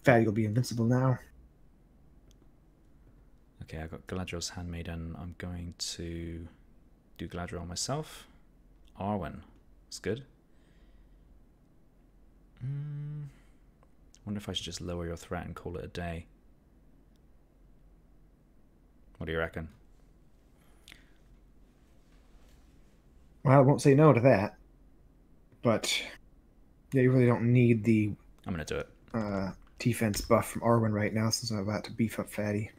Fatty will be invincible now. Okay, I've got Galadriel's Handmaiden. I'm going to do Galadriel myself. Arwen. That's good. Wonder if I should just lower your threat and call it a day. What do you reckon? Well, I won't say no to that. But, yeah, you really don't need the I'm going to do it. defense buff from Arwen right now since I'm about to beef up Fatty.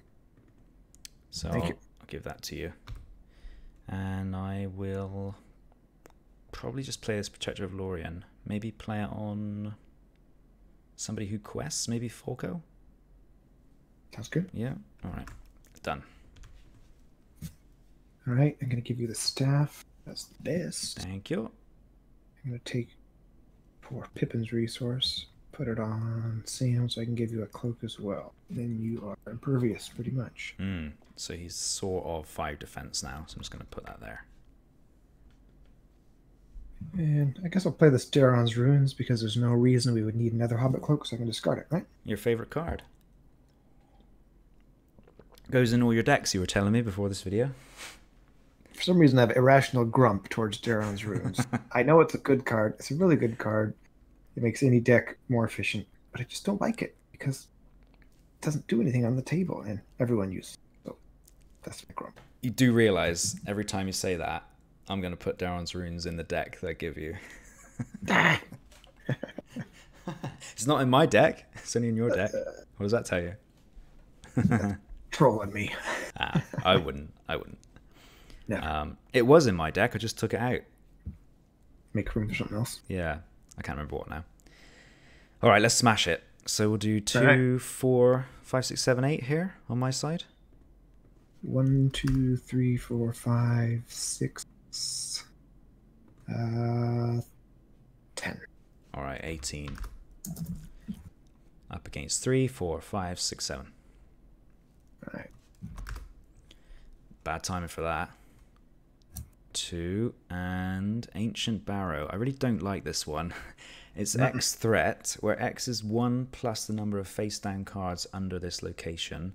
So Thank I'll you. give that to you. And I will probably just play as Protector of Lorien. Maybe play it on somebody who quests, maybe Falco? Sounds good. Yeah, alright. Done. Alright, I'm going to give you the staff. That's the best. Thank you. I'm going to take poor Pippin's resource, put it on Sam so I can give you a cloak as well. Then you are impervious, pretty much. So he's sort of 5 defense now, so I'm just going to put that there. And I guess I'll play this Daron's Ruins because there's no reason we would need another Hobbit cloak, so I can discard it, right? Your favorite card? Goes in all your decks, you were telling me before this video. For some reason, I have irrational grump towards Daron's Ruins. I know it's a good card. It's a really good card. It makes any deck more efficient, but I just don't like it because it doesn't do anything on the table, and everyone uses it. So that's my grump. You do realize every time you say that, I'm going to put Daron's Runes in the deck that I give you. It's not in my deck. It's only in your deck. What does that tell you? Trolling me. I wouldn't. No. It was in my deck. I just took it out. Make room for something else. Yeah. I can't remember what now. All right, let's smash it. So we'll do 2, Alright. 4, 5, 6, 7, 8 here on my side. 1, 2, 3, 4, 5, 6, 10. All right, 18. Up against 3, 4, 5, 6, 7. All right. Bad timing for that. 2 and Ancient Barrow. I really don't like this one. It's X threat, where X is 1 plus the number of face down cards under this location.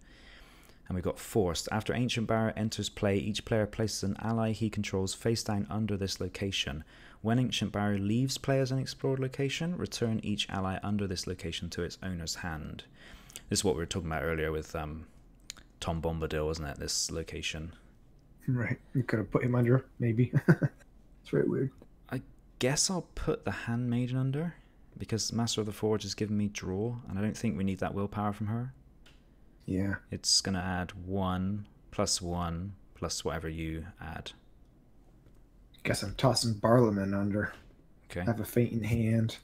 And we've got Forced. After Ancient Barrow enters play, each player places an ally he controls face down under this location. When Ancient Barrow leaves play as an explored location, return each ally under this location to its owner's hand. This is what we were talking about earlier with Tom Bombadil, wasn't it? This location. Right. You could have put him under, maybe. It's very weird. I guess I'll put the Handmaiden under, because Master of the Forge has given me draw, and I don't think we need that willpower from her. Yeah. It's going to add 1 plus 1 plus whatever you add. Guess I'm tossing Barlowman under. Okay. I have a faint in hand,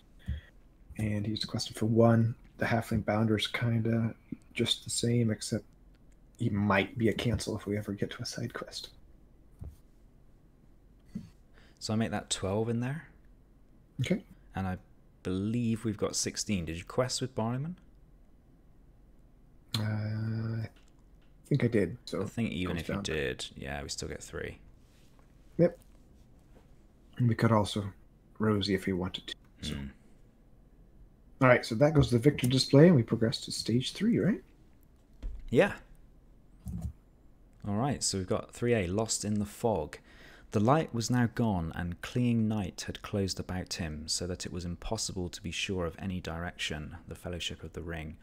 and he's questing for 1. The Halfling Bounder's kind of just the same, except he might be a cancel if we ever get to a side quest. So I make that 12 in there. Okay. And I believe we've got 16. Did you quest with Barlowman? I think I did. So I think even if you did, yeah, we still get 3. Yep. And we could also Rosie if we wanted to. So. All right, so that goes to the victory display, and we progress to stage 3, right? Yeah. All right, so we've got 3A, Lost in the Fog. The light was now gone, and clinging night had closed about him, so that it was impossible to be sure of any direction, the Fellowship of the Ring.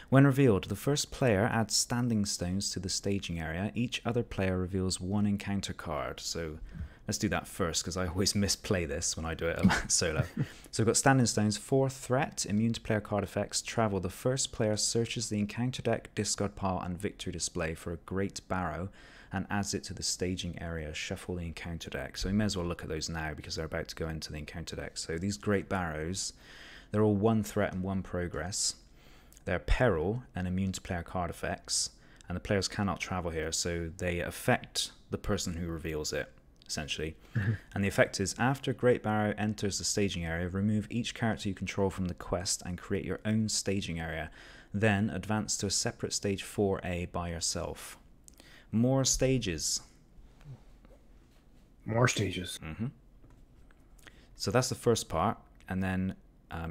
When revealed, the first player adds standing stones to the staging area. Each other player reveals 1 encounter card. So let's do that first, because I always misplay this when I do it solo. So we've got standing stones, 4 threat, immune to player card effects, travel. The first player searches the encounter deck, discard pile, and victory display for a Great Barrow, and adds it to the staging area. Shuffle the encounter deck. So we may as well look at those now because they're about to go into the encounter deck. So these Great Barrows, they're all 1 threat and 1 progress. They're peril and immune to player card effects, and the players cannot travel here, so they affect the person who reveals it, essentially. And the effect is, after Great Barrow enters the staging area, remove each character you control from the quest and create your own staging area. Then advance to a separate stage 4A by yourself. More stages. More stages. So that's the first part, and then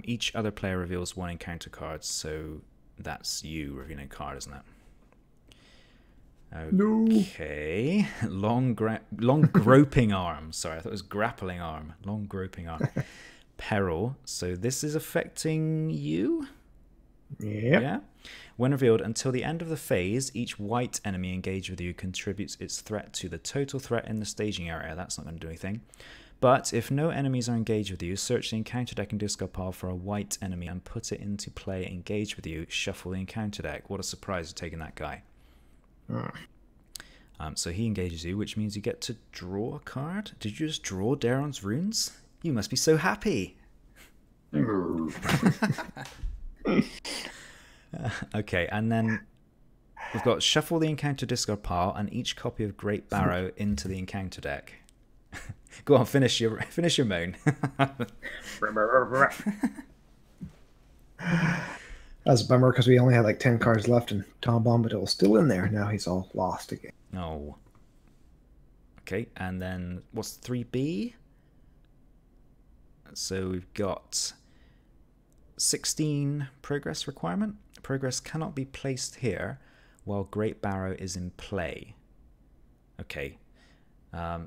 each other player reveals 1 encounter card, so that's you revealing a card, isn't it? Okay. Long groping arm. Sorry, I thought it was grappling arm. Long groping arm. Peril. So this is affecting you? Yep. Yeah. When revealed, until the end of the phase, each white enemy engaged with you contributes its threat to the total threat in the staging area. That's not going to do anything. But if no enemies are engaged with you, search the encounter deck and discard pile for a white enemy and put it into play engaged with you. Shuffle the encounter deck. What a surprise for taking that guy. So he engages you, which means you get to draw a card. Did you just draw Daron's runes? You must be so happy. Okay, and then we've got shuffle the encounter discard pile and each copy of Great Barrow into the encounter deck. Go on, finish your moan. That's a bummer because we only had like 10 cards left, and Tom Bombadil is still in there. Now he's all lost again. Oh. Okay, and then what's 3B? So we've got 16 progress requirement. Progress cannot be placed here while Great Barrow is in play. Okay.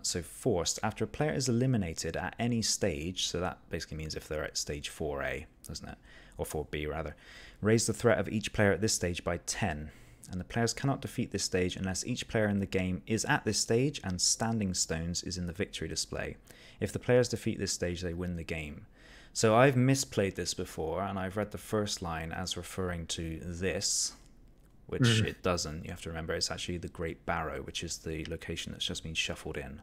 So forced. After a player is eliminated at any stage, so that basically means if they're at stage 4A, doesn't it? Or 4B rather. Raise the threat of each player at this stage by 10. And the players cannot defeat this stage unless each player in the game is at this stage and standing stones is in the victory display. If the players defeat this stage, they win the game. So I've misplayed this before, and I've read the first line as referring to this, which it doesn't. You have to remember it's actually the Great Barrow, which is the location that's just been shuffled in.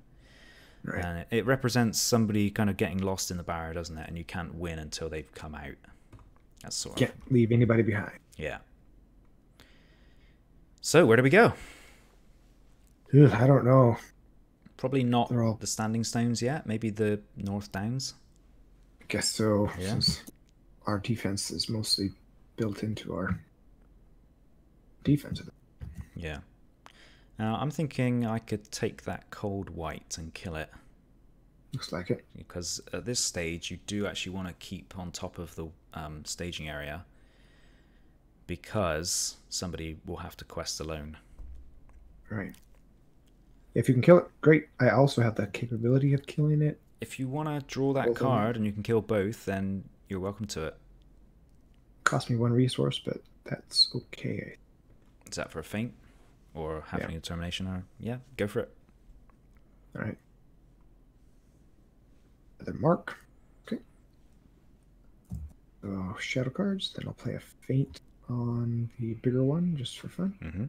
Right. And it represents somebody kind of getting lost in the barrow, doesn't it? And you can't win until they've come out. That's sort of... Can't leave anybody behind. Yeah. So where do we go? I don't know. Probably not the standing stones yet. Maybe the North Downs. I guess so. Yeah. Since our defense is mostly built into our defense. Yeah. Now I'm thinking I could take that cold white and kill it. Looks like it. Because at this stage you do actually want to keep on top of the staging area, because somebody will have to quest alone. Right. If you can kill it, great. I also have the capability of killing it. If you want to draw that card and you can kill both, then you're welcome to it. Cost me 1 resource, but that's okay. Is that for a feint? Or having a determination? Or yeah, go for it. Alright. Another mark. Okay. So shadow cards. Then I'll play a feint on the bigger one just for fun. Mm-hmm.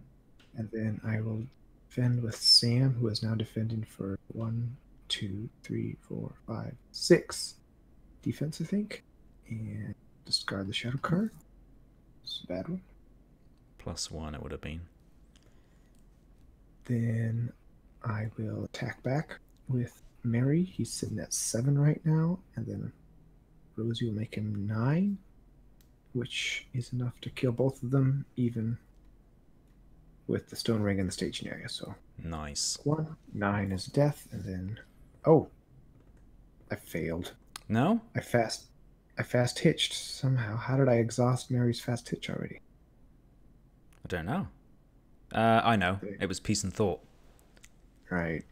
And then I will defend with Sam, who is now defending for 1, 2, 3, 4, 5, 6 defense, I think. And discard the shadow card. It's a bad one. +1 it would have been. Then I will attack back with Mary. He's sitting at 7 right now. And then Rosie will make him 9, which is enough to kill both of them, even with the stone ring in the staging area. So nice. 1, 9 is death, and then I failed. No? I fast hitched somehow. How did I exhaust Mary's fast hitch already? I don't know. I know. It was peace and thought. Right.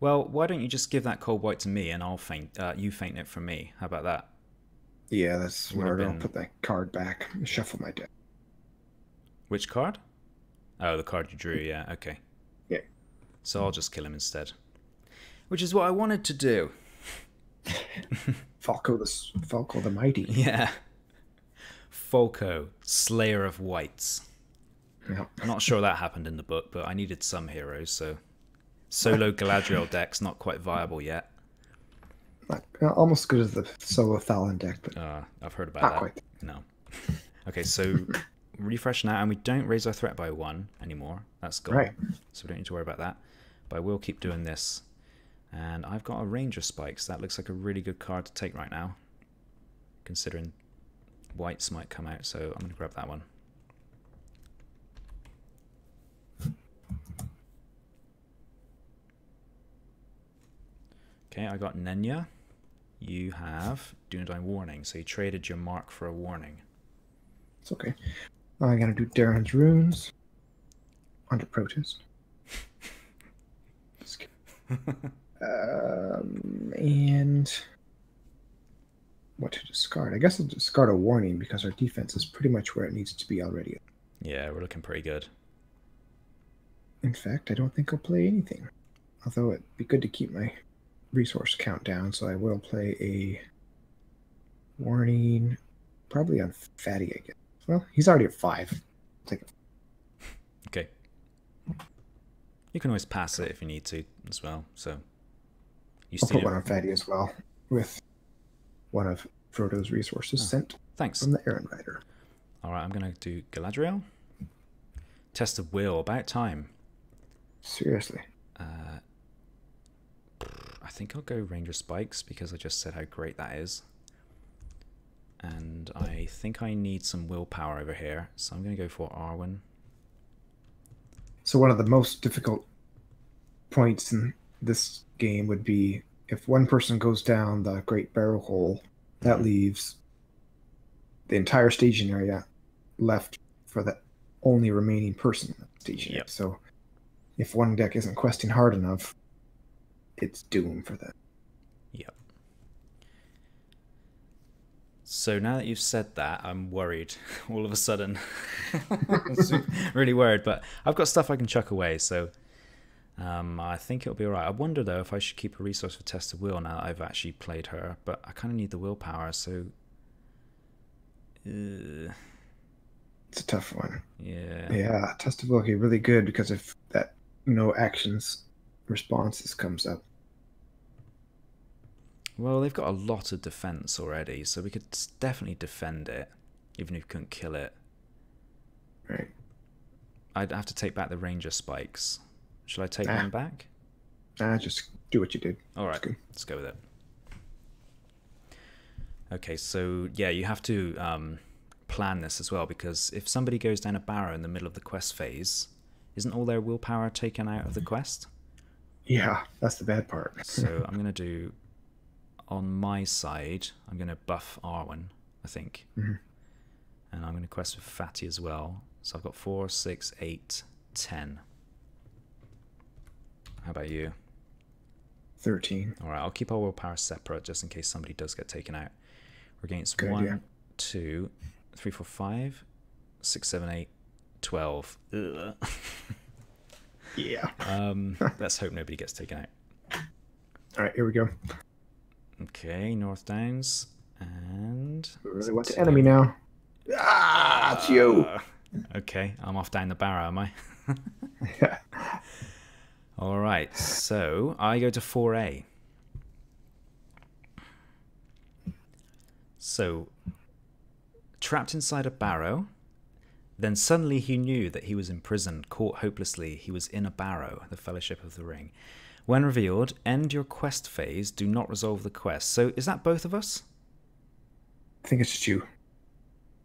Well, why don't you just give that cold white to me and I'll feint. You feint it for me. How about that? Yeah, that's smart. I'll put that card back and shuffle my deck. Which card? Oh, the card you drew. Yeah. Okay. Yeah. So I'll just kill him instead. Which is what I wanted to do. Falco the Mighty. Yeah. Falco, Slayer of Whites. Yeah. I'm not sure that happened in the book, but I needed some heroes, so solo Galadriel deck's not quite viable yet. Almost as good as the solo Thalon deck, but I've heard about not that. Quite. No. Okay, so refresh now, and we don't raise our threat by 1 anymore. That's gone. Right. So we don't need to worry about that. But I will keep doing this. And I've got a Ranger Spikes. That looks like a really good card to take right now, considering whites might come out, so I'm going to grab that one. Okay, I got Nenya. You have Dunedain Warning, so you traded your mark for a warning. It's okay. I gotta do Darren's runes under protest. And what to discard? I guess I'll discard a warning because our defense is pretty much where it needs to be already. Yeah, we're looking pretty good. In fact, I don't think I'll play anything. Although it'd be good to keep my resource count down, so I will play a warning, probably on Fatty, I guess. Well, he's already at 5. I'll take it. Okay. You can always pass it if you need to as well. So I'll put one on Fatty as well, with one of Frodo's resources sent from the Errand Rider. All right, I'm going to do Galadriel. Test of Will, about time. Seriously. I think I'll go Ranger Spikes because I just said how great that is. And I think I need some willpower over here, so I'm going to go for Arwen. So one of the most difficult points in this game would be if one person goes down the Great Barrow Hole, that leaves the entire staging area left for the only remaining person in the staging area. So if one deck isn't questing hard enough, it's doomed for that. Yep. So now that you've said that, I'm worried all of a sudden. Really worried, but I've got stuff I can chuck away, so I think it'll be alright. I wonder though if I should keep a resource for Test of Will now that I've actually played her, but I kind of need the willpower, so it's a tough one. Yeah, Test of Will will be really good because if that actions responses comes up. Well, they've got a lot of defense already, so we could definitely defend it, even if we couldn't kill it. Right. I'd have to take back the Ranger Spikes. Shall I take them back? Just do what you did. All right, let's go with it. Okay, so yeah, you have to plan this as well, because if somebody goes down a barrow in the middle of the quest phase, isn't all their willpower taken out of the quest? Yeah, that's the bad part. So I'm going to do, on my side, I'm going to buff Arwen, I think. And I'm going to quest with Fatty as well. So I've got 4, 6, 8, 10. How about you? 13. All right, I'll keep our willpower separate just in case somebody does get taken out. We're against Good 1, idea. 2, 3, 4, 5, 6, 7, 8, 12. Ugh. Yeah. Let's hope nobody gets taken out. All right, here we go. Okay, North Downs. And... We really want the enemy now. Ah, it's you. Okay, I'm off down the barrow, am I? Yeah. All right, so I go to 4A. So, trapped inside a barrow. Then suddenly he knew that he was imprisoned, caught hopelessly. He was in a barrow, the Fellowship of the Ring. When revealed, end your quest phase. Do not resolve the quest. So is that both of us? I think it's just you.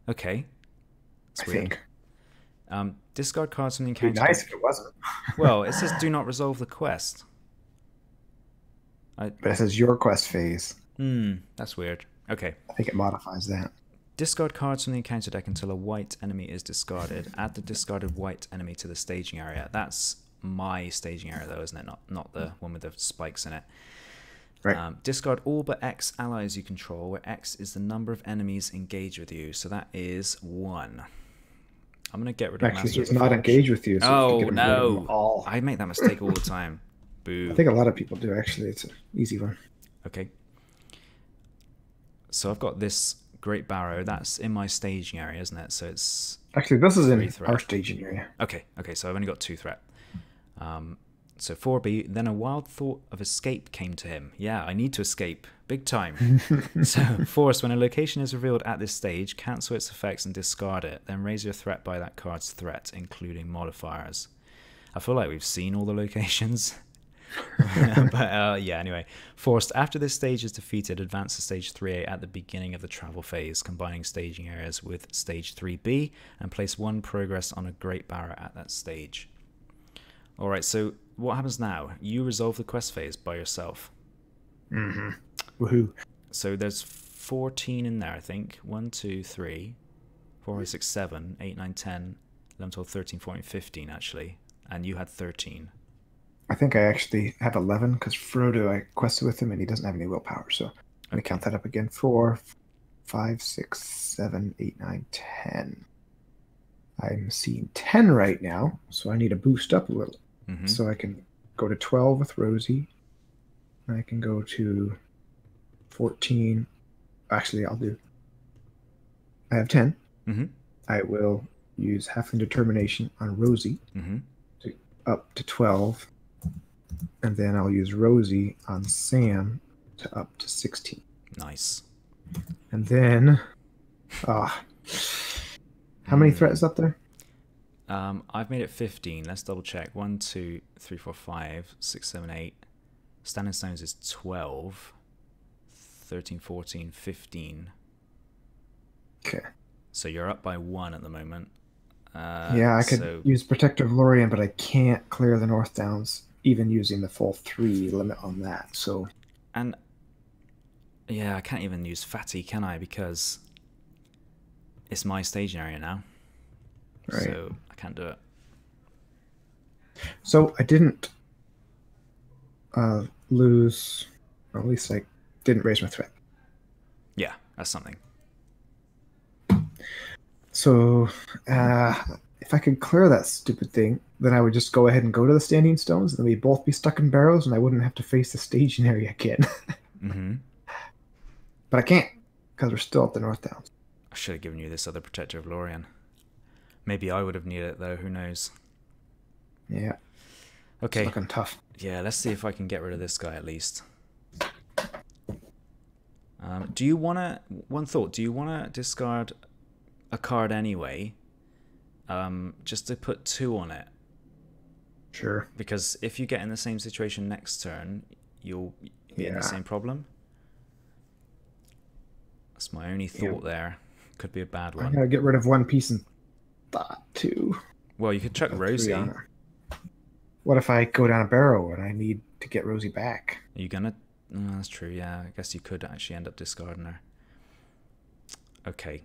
Okay. That's I weird. think. Discard cards from the It'd be encounter. nice if it wasn't. Well, it says do not resolve the quest. But it says your quest phase. That's weird. Okay. I think it modifies that. Discard cards from the encounter deck until a white enemy is discarded. Add the discarded white enemy to the staging area. That's my staging area, though, isn't it? Not the one with the spikes in it. Right. Discard all but X allies you control, where X is the number of enemies engaged with you. So that is 1. I'm going to get rid of Actually, Master he's of the not Forge. engaged with you. So Oh, you can get rid of them no. all. I make that mistake all the time. Boo. I think a lot of people do, actually. It's an easy one. Okay. So I've got this Great Barrow. That's in my staging area, isn't it? So it's... Actually, this is in threat. our staging area. Okay, so I've only got 2 threat. So 4B, then a wild thought of escape came to him. Yeah, I need to escape. Big time. So, Force, when a location is revealed at this stage, cancel its effects and discard it. Then raise your threat by that card's threat, including modifiers. I feel like we've seen all the locations. But yeah, anyway. Forced, after this stage is defeated, advance to stage 3A at the beginning of the travel phase, combining staging areas with stage 3B, and place 1 progress on a Great Barrow at that stage. Alright, so what happens now? You resolve the quest phase by yourself. Mm-hmm. Woohoo. So there's 14 in there, I think. 1, 2, 3, 4, 5, 6, 7, 8, 9, 10, 11, 12, 13, 14, 15, actually. And you had 13. I think I actually have 11 because Frodo, I quested with him and he doesn't have any willpower. So let me count that up again. 4, 5, 6, 7, 8, 9, 10. I'm seeing 10 right now, so I need to boost up a little. Mm-hmm. So I can go to 12 with Rosie. I can go to 14. Actually, I have 10. Mm-hmm. I will use Halfling Determination on Rosie to up to 12. And then I'll use Rosie on Sam to up to 16. Nice. And then, how many threats up there? I've made it 15. Let's double check. 1, 2, 3, 4, 5, 6, 7, 8. Standing Stones is 12. 13, 14, 15. Okay. So you're up by 1 at the moment. Yeah, I could use Protector of Lorien, but I can't clear the North Downs, even using the full 3 limit on that. So, and yeah, I can't even use Fatty, can I? Because it's my staging area now. Right. So I can't do it. So I didn't lose, or at least I didn't raise my threat. Yeah, that's something. So if I could clear that stupid thing, then I would just go ahead and go to the Standing Stones, and then we'd both be stuck in barrows, and I wouldn't have to face the staging area again. But I can't, because we're still at the North Downs. I should have given you this other Protector of Lorien. Maybe I would have needed it, though. Who knows? Yeah. Okay. It's looking tough. Yeah, let's see if I can get rid of this guy at least. Do you want to... One thought. Do you want to discard a card anyway? Just to put 2 on it? Sure. Because if you get in the same situation next turn, you'll be in the same problem. That's my only thought there. Could be a bad one. I gotta get rid of 1 piece and thought 2. Well, you could chuck Rosie. What if I go down a barrow and I need to get Rosie back? Are you gonna... No, that's true, yeah. I guess you could actually end up discarding her. Okay.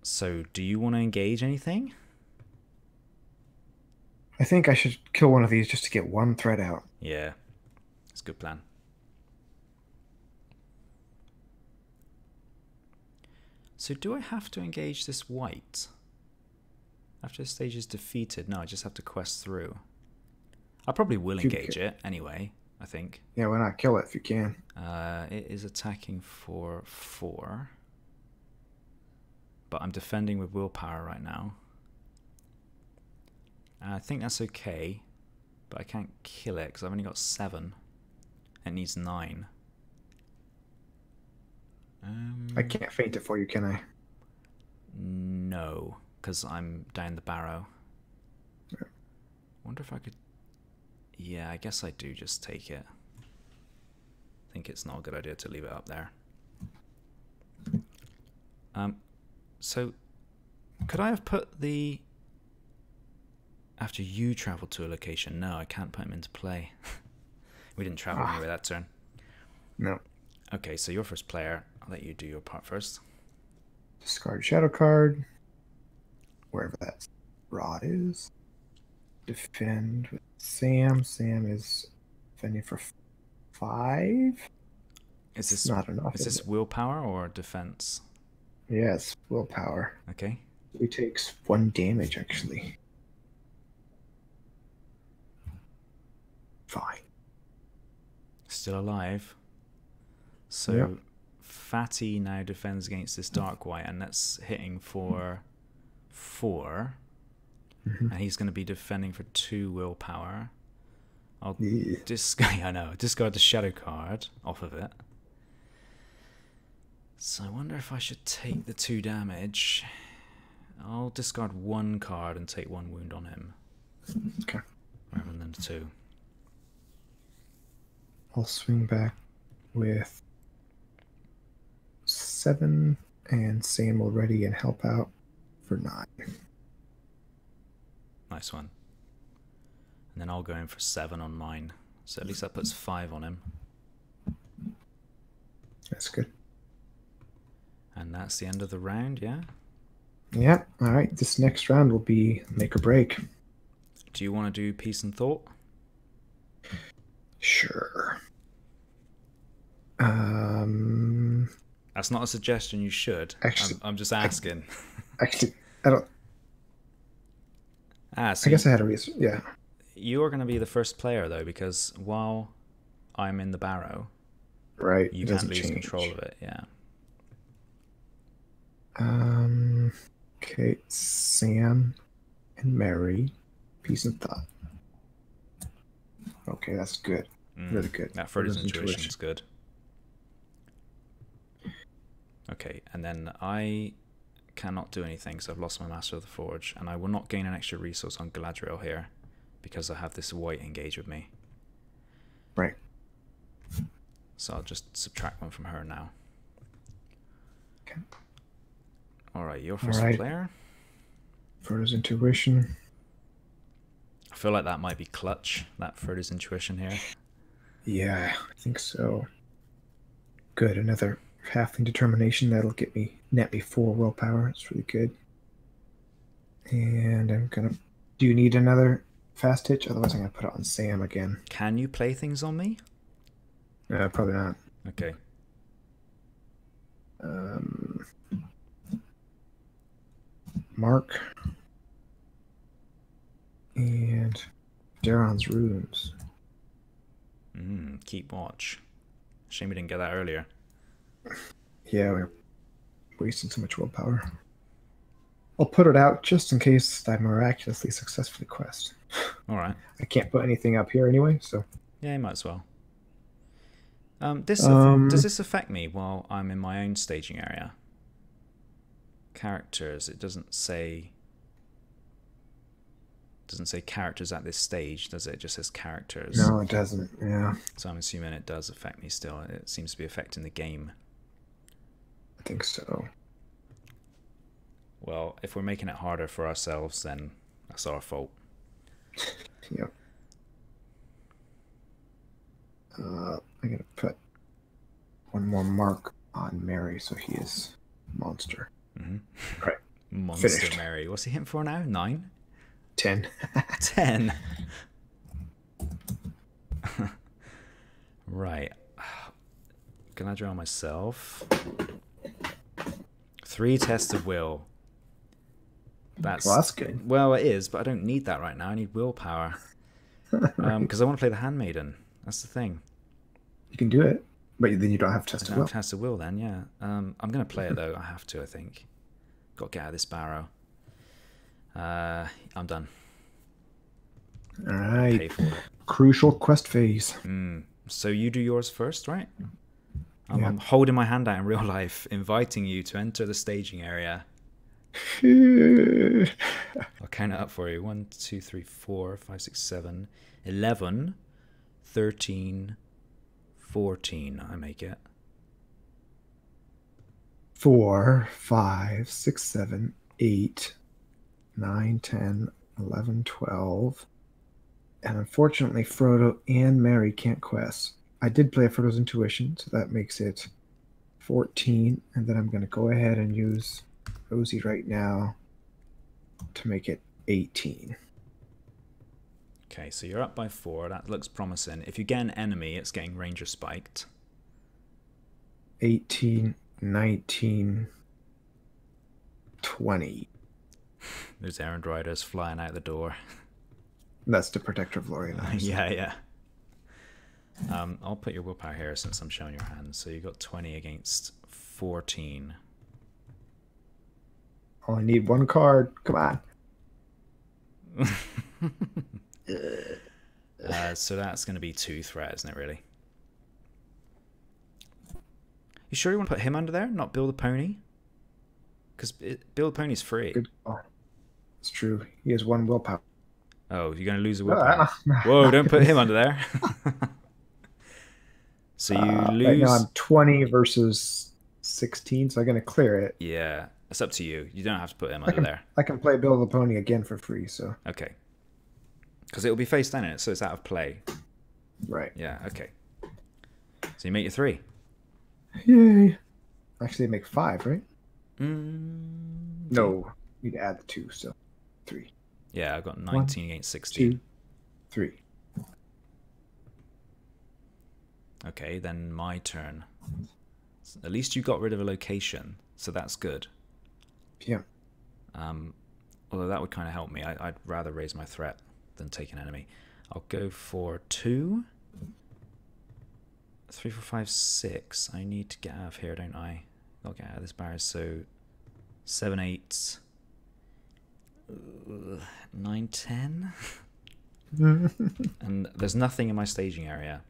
So, do you want to engage anything? I think I should kill one of these just to get one threat out. Yeah, it's a good plan. So do I have to engage this white? After the stage is defeated? No, I just have to quest through. I probably will engage it anyway, I think. Yeah, why not kill it if you can? It is attacking for 4. But I'm defending with willpower right now. I think that's okay. But I can't kill it because I've only got 7. It needs 9. I can't feint it for you, can I? No, because I'm down the barrow. Yeah. Wonder if I could... Yeah, I guess I do just take it. I think it's not a good idea to leave it up there. So, could I have put the... After you travel to a location? No, I can't put him into play. We didn't travel anyway that turn. No. Okay, so you're first player. I'll let you do your part first. Discard shadow card. Wherever that rod is. Defend with Sam. Sam is defending for 5. Is this not enough? Is this willpower or defense? Yes, willpower. Okay. He takes 1 damage actually. Fine. Still alive. So yep. Fatty now defends against this dark white, and that's hitting for 4. And he's going to be defending for 2 willpower. I'll discard. I know. Discard the shadow card off of it. So I wonder if I should take the 2 damage. I'll discard 1 card and take 1 wound on him. Okay. Rather than 2. I'll swing back with 7, and Sam will ready and help out for 9. Nice one. And then I'll go in for 7 on mine. So at least that puts 5 on him. That's good. And that's the end of the round, yeah? Yeah. All right. This next round will be make or break. Do you want to do peace and thought? Sure. That's not a suggestion you should. Actually, I'm just asking. Actually, I don't. So I guess I had a reason. Yeah. You're going to be the first player, though, because while I'm in the barrow, right, you can't lose control of it. Yeah. Okay, Sam and Mary, peace and thought. Okay, that's good. Really good. That Frodo's intuition is good. Okay, and then I cannot do anything, so I've lost my Master of the Forge, and I will not gain an extra resource on Galadriel here because I have this white engage with me. Right. So I'll just subtract 1 from her now. Okay. Alright, you're first player. Frodo's intuition. I feel like that might be clutch, that Frodo's intuition here. Yeah, I think so. Good, another halfling determination. That'll get me, net me 4 willpower. It's really good. And I'm gonna... Do you need another fast hitch? Otherwise I'm gonna put it on Sam again. Can you play things on me? Probably not. Okay. Mark. And Daron's runes. Keep watch. Shame we didn't get that earlier. Yeah, we're wasting so much willpower. I'll put it out just in case I miraculously successfully quest. Alright. I can't put anything up here anyway, so... Yeah, you might as well. Does this affect me while I'm in my own staging area? Characters, it doesn't say characters at this stage, does it? It just says characters. No, it doesn't, yeah. So I'm assuming it does affect me still. It seems to be affecting the game. I think so. Well, if we're making it harder for ourselves, then that's our fault. Yep. I'm going to put 1 more mark on Mary, so he is monster. Mm-hmm. Right. Monster Finished. Mary. What's he hitting for now? 9? 10. 10. Right. Galadriel myself. 3 tests of will. That's good. Well, it is, but I don't need that right now. I need willpower. Because I want to play the Handmaiden. That's the thing. You can do it, but then you don't have test of will. Test of will then, yeah. I'm going to play it though. I have to, I think. Got to get out of this Barrow. I'm done. All right. Crucial quest phase. So you do yours first, right? I'm holding my hand out in real life, inviting you to enter the staging area. I'll count it up for you. 1, 2, 3, 4, 5, 6, 7, 11, 13, 14. I make it. 4, 5, 6, 7, 8, 9, 10, 11, 12. And unfortunately, Frodo and Merry can't quest. I did play Frodo's Intuition, so that makes it 14. And then I'm going to go ahead and use Rosie right now to make it 18. Okay, so you're up by 4. That looks promising. If you get an enemy, it's getting Ranger spiked. 18, 19, 20. There's errand riders flying out the door. That's the Protector of Lorien. Yeah. I'll put your willpower here since I'm showing your hand. So you got 20 against 14. Oh, I need 1 card. Come on. So that's going to be 2 threat, isn't it, really? You sure you want to put him under there, not Bill the Pony? Because Bill the Pony's free. Good call. It's true. He has 1 willpower. Oh, you're going to lose a willpower. Whoa, don't put him under there. So you lose... Right now I'm 20 versus 16, so I'm going to clear it. Yeah, it's up to you. You don't have to put him under there. I can play Bill the Pony again for free, so... Okay. Because it will be face down in it, so it's out of play. Right. Yeah, okay. So you make your 3. Yay. Actually, make 5, right? Mm. No, you'd add the 2, so 3. Yeah, I've got 19 against 16. 2, 3. Okay, then my turn. At least you got rid of a location, so that's good. Yeah. Although that would kind of help me. I'd rather raise my threat than take an enemy. I'll go for 2. 3, 4, 5, 6. I need to get out of here, don't I? I'll get out of this barrier. So 7, 8, 9, 10. And there's nothing in my staging area.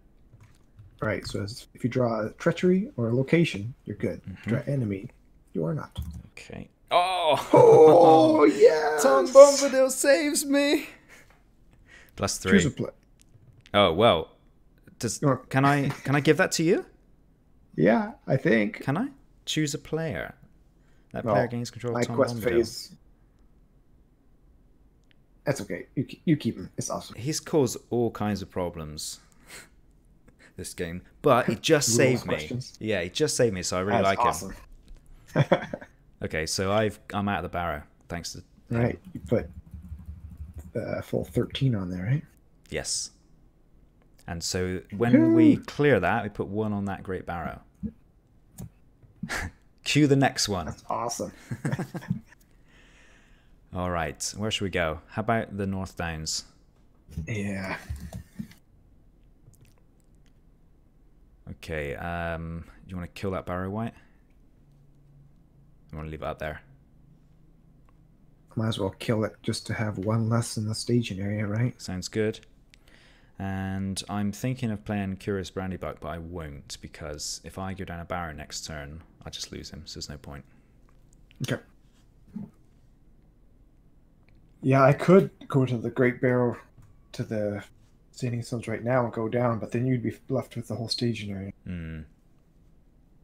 Right, so if you draw a treachery or a location, you're good. If you draw enemy, you are not. Okay. Oh! Oh, yes! Tom Bombadil saves me! +3. Choose a play. Oh, well. Can I give that to you? Yeah, I think. Can I? Choose a player. That player gains control of Tom quest Bombadil. Phase. That's okay. You keep him. It's awesome. He's caused all kinds of problems this game, but he just saved me. Yeah, he just saved me, so I really like him. Okay, so I'm out of the Barrow thanks to right. You put full 13 on there, right? Yes. And so when we clear that, we put 1 on that Great Barrow. Cue the next one. That's awesome. All right, where should we go? How about the North Downs? Yeah. Okay, you want to kill that Barrow White? You want to leave it up there? Might as well kill it just to have 1 less in the staging area, right? Sounds good. And I'm thinking of playing Curious Brandybuck, but I won't, because if I go down a Barrow next turn, I just lose him, so there's no point. Okay. Yeah, I could go to the Great Barrow to the Standing Stones right now and go down, but then you'd be left with the whole staging area.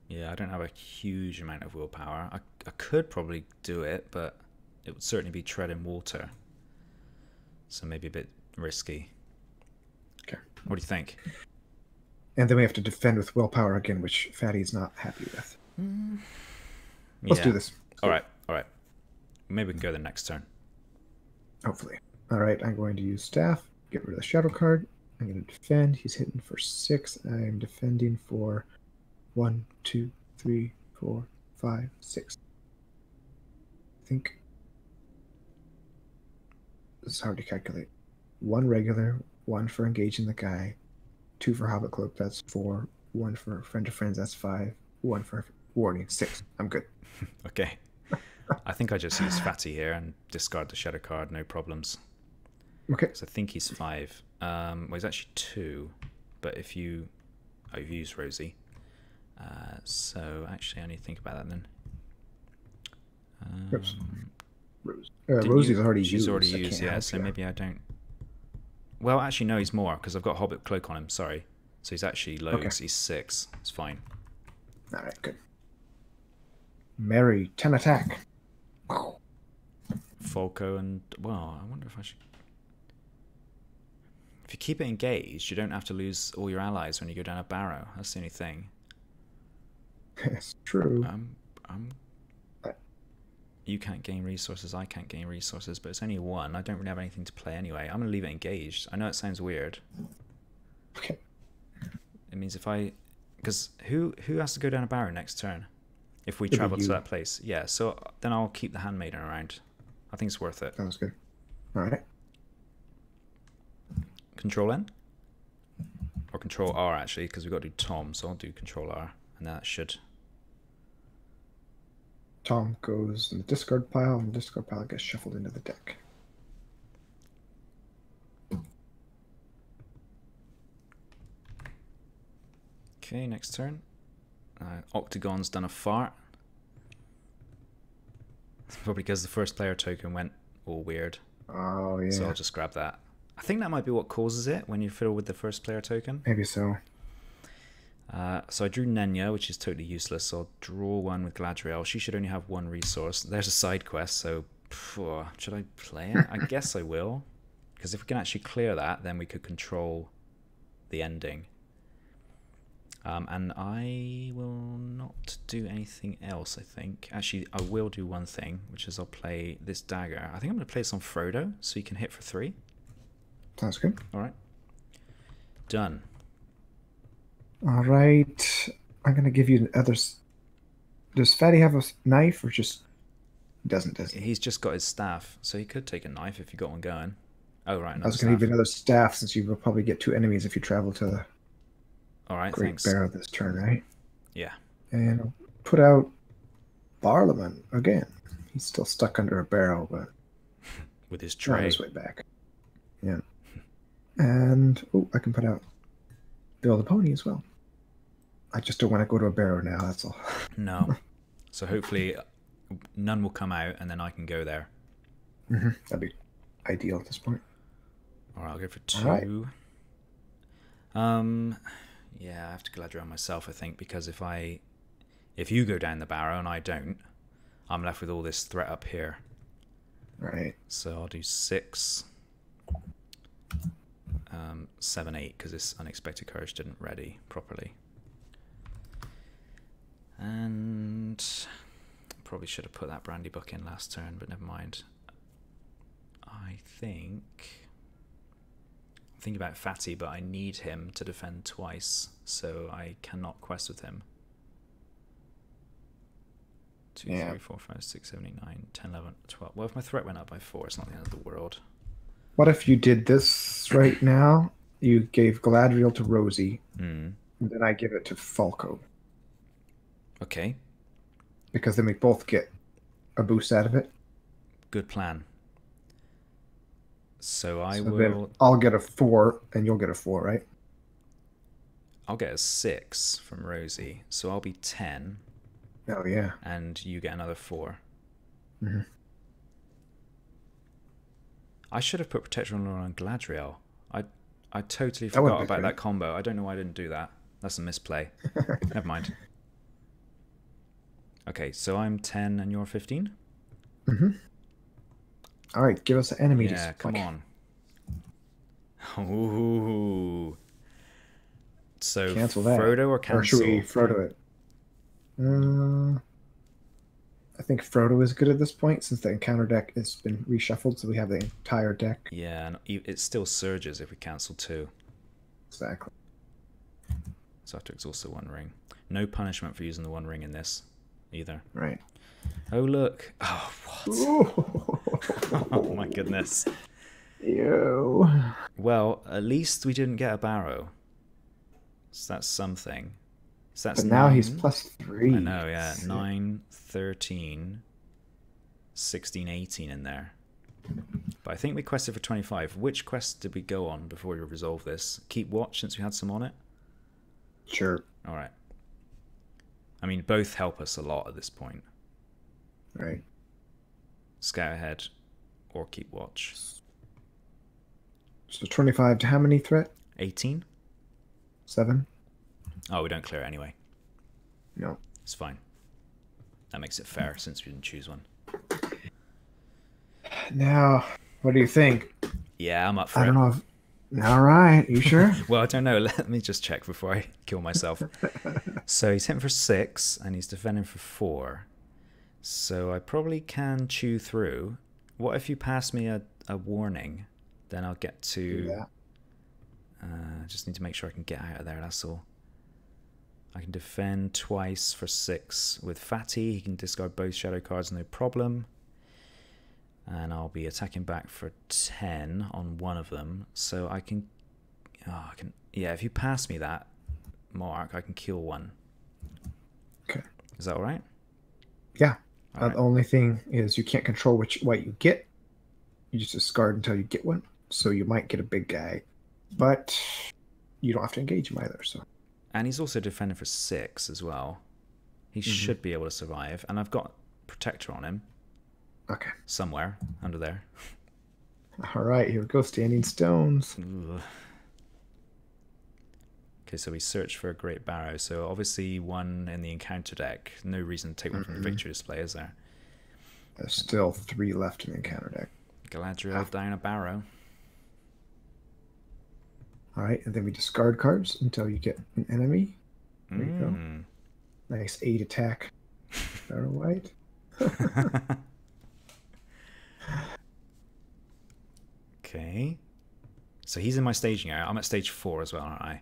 Yeah, I don't have a huge amount of willpower. I could probably do it, but it would certainly be treading water. So maybe a bit risky. Okay. What do you think? And then we have to defend with willpower again, which Fatty's not happy with. Let's do this. All right. Maybe we can go the next turn. Hopefully. All right, I'm going to use staff. Get rid of the shadow card. I'm going to defend. He's hitting for 6. I'm defending for 1, 2, 3, 4, 5, 6. I think it's hard to calculate. 1 regular, 1 for engaging the guy, 2 for Hobbit Cloak, that's 4, 1 for Friend of Friends, that's 5, 1 for Warning, 6. I'm good. Okay. I think I just use Fatty here and discard the shadow card, no problems. Okay. So I think he's 5. Well, he's actually 2, but if you... Oh, you've used Rosie. So actually I need to think about that then. Oops. Rosie's already used. She's already used, yeah, so maybe I don't... Well, actually, no, he's more, because I've got Hobbit Cloak on him, sorry. So he's actually low, okay. He's 6. It's fine. Alright, good. Mary, 10 attack. Falco and... Well, I wonder if I should... If you keep it engaged, you don't have to lose all your allies when you go down a Barrow. That's the only thing. It's true. You can't gain resources, I can't gain resources, but it's only 1. I don't really have anything to play anyway. I'm going to leave it engaged. I know it sounds weird. Okay. It means if I... Because who has to go down a Barrow next turn? If we travel to that place. Yeah, so then I'll keep the Handmaiden around. I think it's worth it. Sounds good. Alright. Control N? Or Control R, actually, because we've got to do Tom, so I'll do Control R. And that should... Tom goes in the discard pile, and the discard pile gets shuffled into the deck. Okay, next turn. Octagon's done a fart. Probably because the first player token went all weird. Oh, yeah. So I'll just grab that. I think that might be what causes it when you fiddle with the first player token. Maybe so. So I drew Nenya, which is totally useless. So I'll draw 1 with Galadriel. She should only have 1 resource. There's a side quest, so should I play it? I guess I will. Because if we can actually clear that, then we could control the ending. And I will not do anything else, I think. Actually, I will do one thing, which is I'll play this dagger. I think I'm going to play this on Frodo, so he can hit for 3. Sounds good. All right. Done. All right. I'm going to give you others. Does Fatty have a knife or just doesn't? He's just got his staff, so he could take a knife if you got one going. Oh, right. I was going to give you another staff since you will probably get 2 enemies if you travel to the Great Barrow this turn, right? Yeah. And I'll put out Barlowman again. He's still stuck under a barrel, but with his tray. On his way back. Yeah. And I can put out Bill the Pony as well. I just don't want to go to a Barrow now, that's all. No. So hopefully none will come out and then I can go there. That'd be ideal at this point. Alright, I'll go for 2. Right. Yeah, I have to Galadriel myself, I think, because if you go down the Barrow and I don't, I'm left with all this threat up here. Right. So I'll do 6. 7, 8, because this Unexpected Courage didn't ready properly. And probably should have put that brandy book in last turn, but never mind. I think... I'm thinking about Fatty, but I need him to defend twice, so I cannot quest with him. 2, 3, 4, 5, 6, 7, 8, 9, 10, 11, 12. Well, if my threat went up by 4, it's not the end of the world. What if you did this right now? You gave Galadriel to Rosie, and then I give it to Falco. Okay. Because then we both get a boost out of it. Good plan. So I will... I'll get a 4, and you'll get a 4, right? I'll get a 6 from Rosie, so I'll be 10. Oh, yeah. And you get another 4. I should have put Protector on Galadriel. I totally forgot about that combo. I don't know why I didn't do that. That's a misplay. Never mind. Okay, so I'm 10 and you're 15? All right, give us an enemy. Yeah, come on. Ooh. So cancel that. Frodo or cancel? Or should we Frodo it? I think Frodo is good at this point since the encounter deck has been reshuffled, so we have the entire deck. Yeah, and it still surges if we cancel 2. Exactly. So I have to exhaust the 1 ring. No punishment for using the 1 ring in this either. Right. Oh, look. Oh, what? Oh, my goodness. Ew. Well, at least we didn't get a Barrow. So that's something. So that's but now 9. he's +3. I know, yeah. 9, 13, 16, 18 in there. But I think we quested for 25. Which quest did we go on before we resolve this? Keep watch since we had some on it? Sure. All right. I mean, both help us a lot at this point. Right. Scout ahead or keep watch. So 25 to how many threat? 18? 7? Oh, we don't clear it anyway. No. It's fine. That makes it fair since we didn't choose one. Now, what do you think? Yeah, I'm up for it. I don't know if... All right. You sure? Well, I don't know. Let me just check before I kill myself. So he's hitting for 6 and he's defending for 4. So I probably can chew through. What if you pass me a warning? Then I'll get to... Do that. Just need to make sure I can get out of there, that's all. I can defend twice for 6 with Fatty. He can discard both shadow cards, no problem. And I'll be attacking back for 10 on one of them. So I can... Oh, yeah, if you pass me that mark, I can kill one. Okay. Is that all right? Yeah. All right. The only thing is you can't control which white you get. You just discard until you get one. So you might get a big guy. But you don't have to engage him either. So. And he's also defending for 6 as well. He should be able to survive. And I've got Protector on him. Okay. Somewhere under there. All right, here we go. Standing stones. Ugh. Okay, so we search for a Great Barrow. So obviously 1 in the encounter deck. No reason to take one from the victory display, is there? There's still 3 left in the encounter deck. Galadriel down a Barrow. All right, and then we discard cards until you get an enemy. There you go. Nice 8 attack. Barrow White. Okay. So he's in my staging area. I'm at stage 4 as well, aren't I?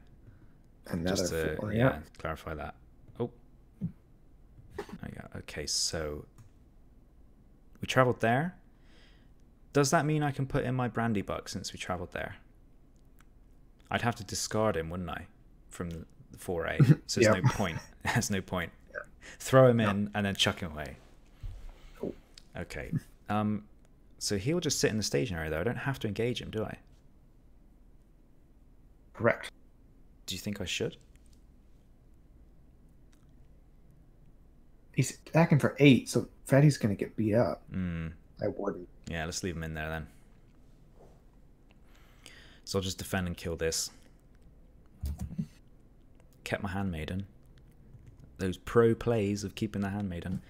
Another Just to 4, yeah, clarify that. Oh. There you go. Okay, so we travelled there. Does that mean I can put in my Brandy Buck since we travelled there? I'd have to discard him, wouldn't I? From the 4A. So there's no point. There's no point. Yeah. Throw him in and then chuck him away. Okay. So he'll just sit in the staging area, though. I don't have to engage him, do I? Correct. Do you think I should? He's attacking for 8, so Fatty's going to get beat up. I wouldn't. Yeah, let's leave him in there then. So I'll just defend and kill this. Kept my Handmaiden. Those pro plays of keeping the Handmaiden.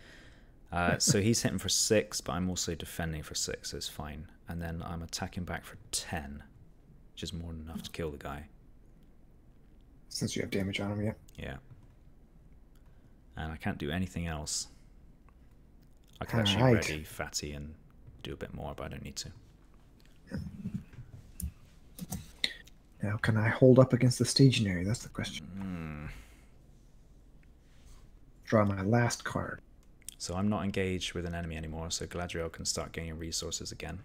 So he's hitting for 6, but I'm also defending for 6, so it's fine. And then I'm attacking back for 10, which is more than enough to kill the guy. Since you have damage on him, yeah. Yeah. And I can't do anything else. I can actually ready Fatty and do a bit more, but I don't need to. Now, can I hold up against the staging area? That's the question. Draw my last card. So I'm not engaged with an enemy anymore, so Galadriel can start gaining resources again.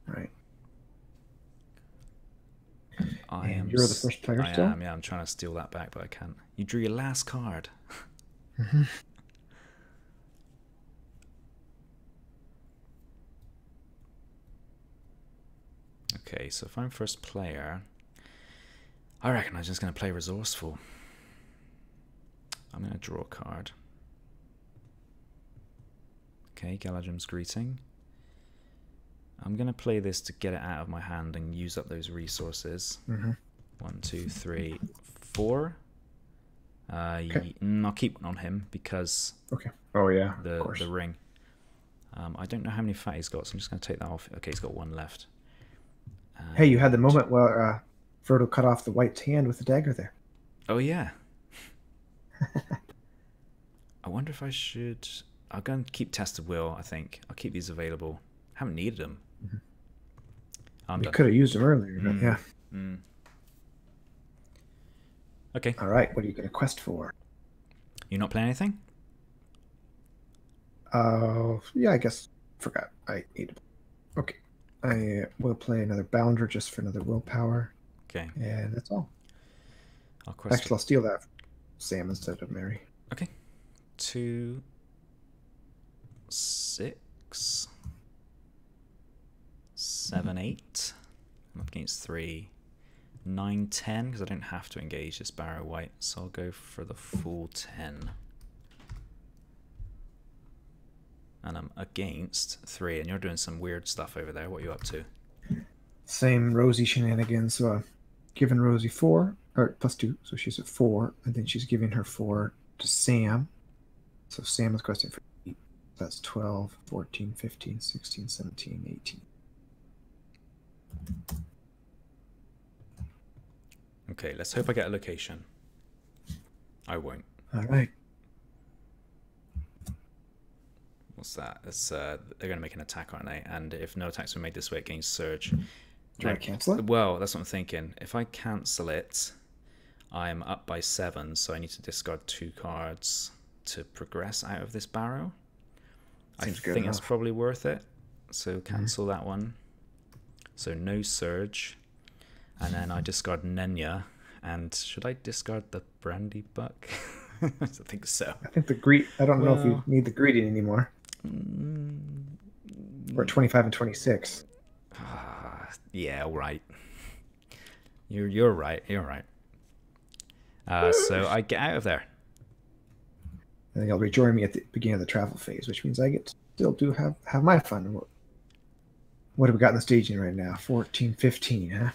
Right. You're the first player still? I am, yeah. I'm trying to steal that back, but I can't. You drew your last card. Okay, so if I'm first player, I reckon I'm just going to play Resourceful. I'm going to draw a card. Okay, Galadrim's Greeting. I'm going to play this to get it out of my hand and use up those resources. 1, 2, 3, 4. Okay. I'll keep one on him because Oh yeah, the ring. I don't know how many fat he's got, so I'm just going to take that off. Okay, he's got 1 left. Hey, you had the moment where Frodo cut off the White's hand with the dagger there. Oh yeah. I wonder if I should... I'll go and keep Test of Will, I think. I'll keep these available. Haven't needed them. I'm We done. could have used them earlier, but yeah. Okay. All right, what are you going to quest for? You not playing anything? Yeah, I guess. Forgot. I need to... Okay. I will play another Bounder just for another willpower. Okay. And that's all. I'll Actually, I'll steal that from Sam instead of Mary. Okay. 2, 6, 7, 8. I'm up against 3, 9, 10, because I don't have to engage this Barrow White, so I'll go for the full 10. And I'm against 3, and you're doing some weird stuff over there. What are you up to? Same Rosie shenanigans. So I'm giving Rosie 4, or +2, so she's at 4, and then she's giving her 4 to Sam. So Sam is questing for 8. That's 12, 14, 15, 16, 17, 18. Okay, let's hope I get a location. I won't. All right. What's that? It's, they're going to make an attack, aren't they? And if no attacks were made this way, it gains Surge. Do I cancel it? Well, that's what I'm thinking. If I cancel it, I'm up by 7, so I need to discard 2 cards to progress out of this Barrow. Seems I good think enough. that's probably worth it. So cancel that one. So no Surge. And then I discard Nenya. And should I discard the Brandy Buck? I think so. I think the greed. I don't know if you need the greeting anymore. We're 25 and 26. Yeah, all right. You're right. You're right. So I get out of there. And then you'll rejoin me at the beginning of the travel phase, which means I get to still do have my fun. What have we got in the staging right now? 14, 15, huh?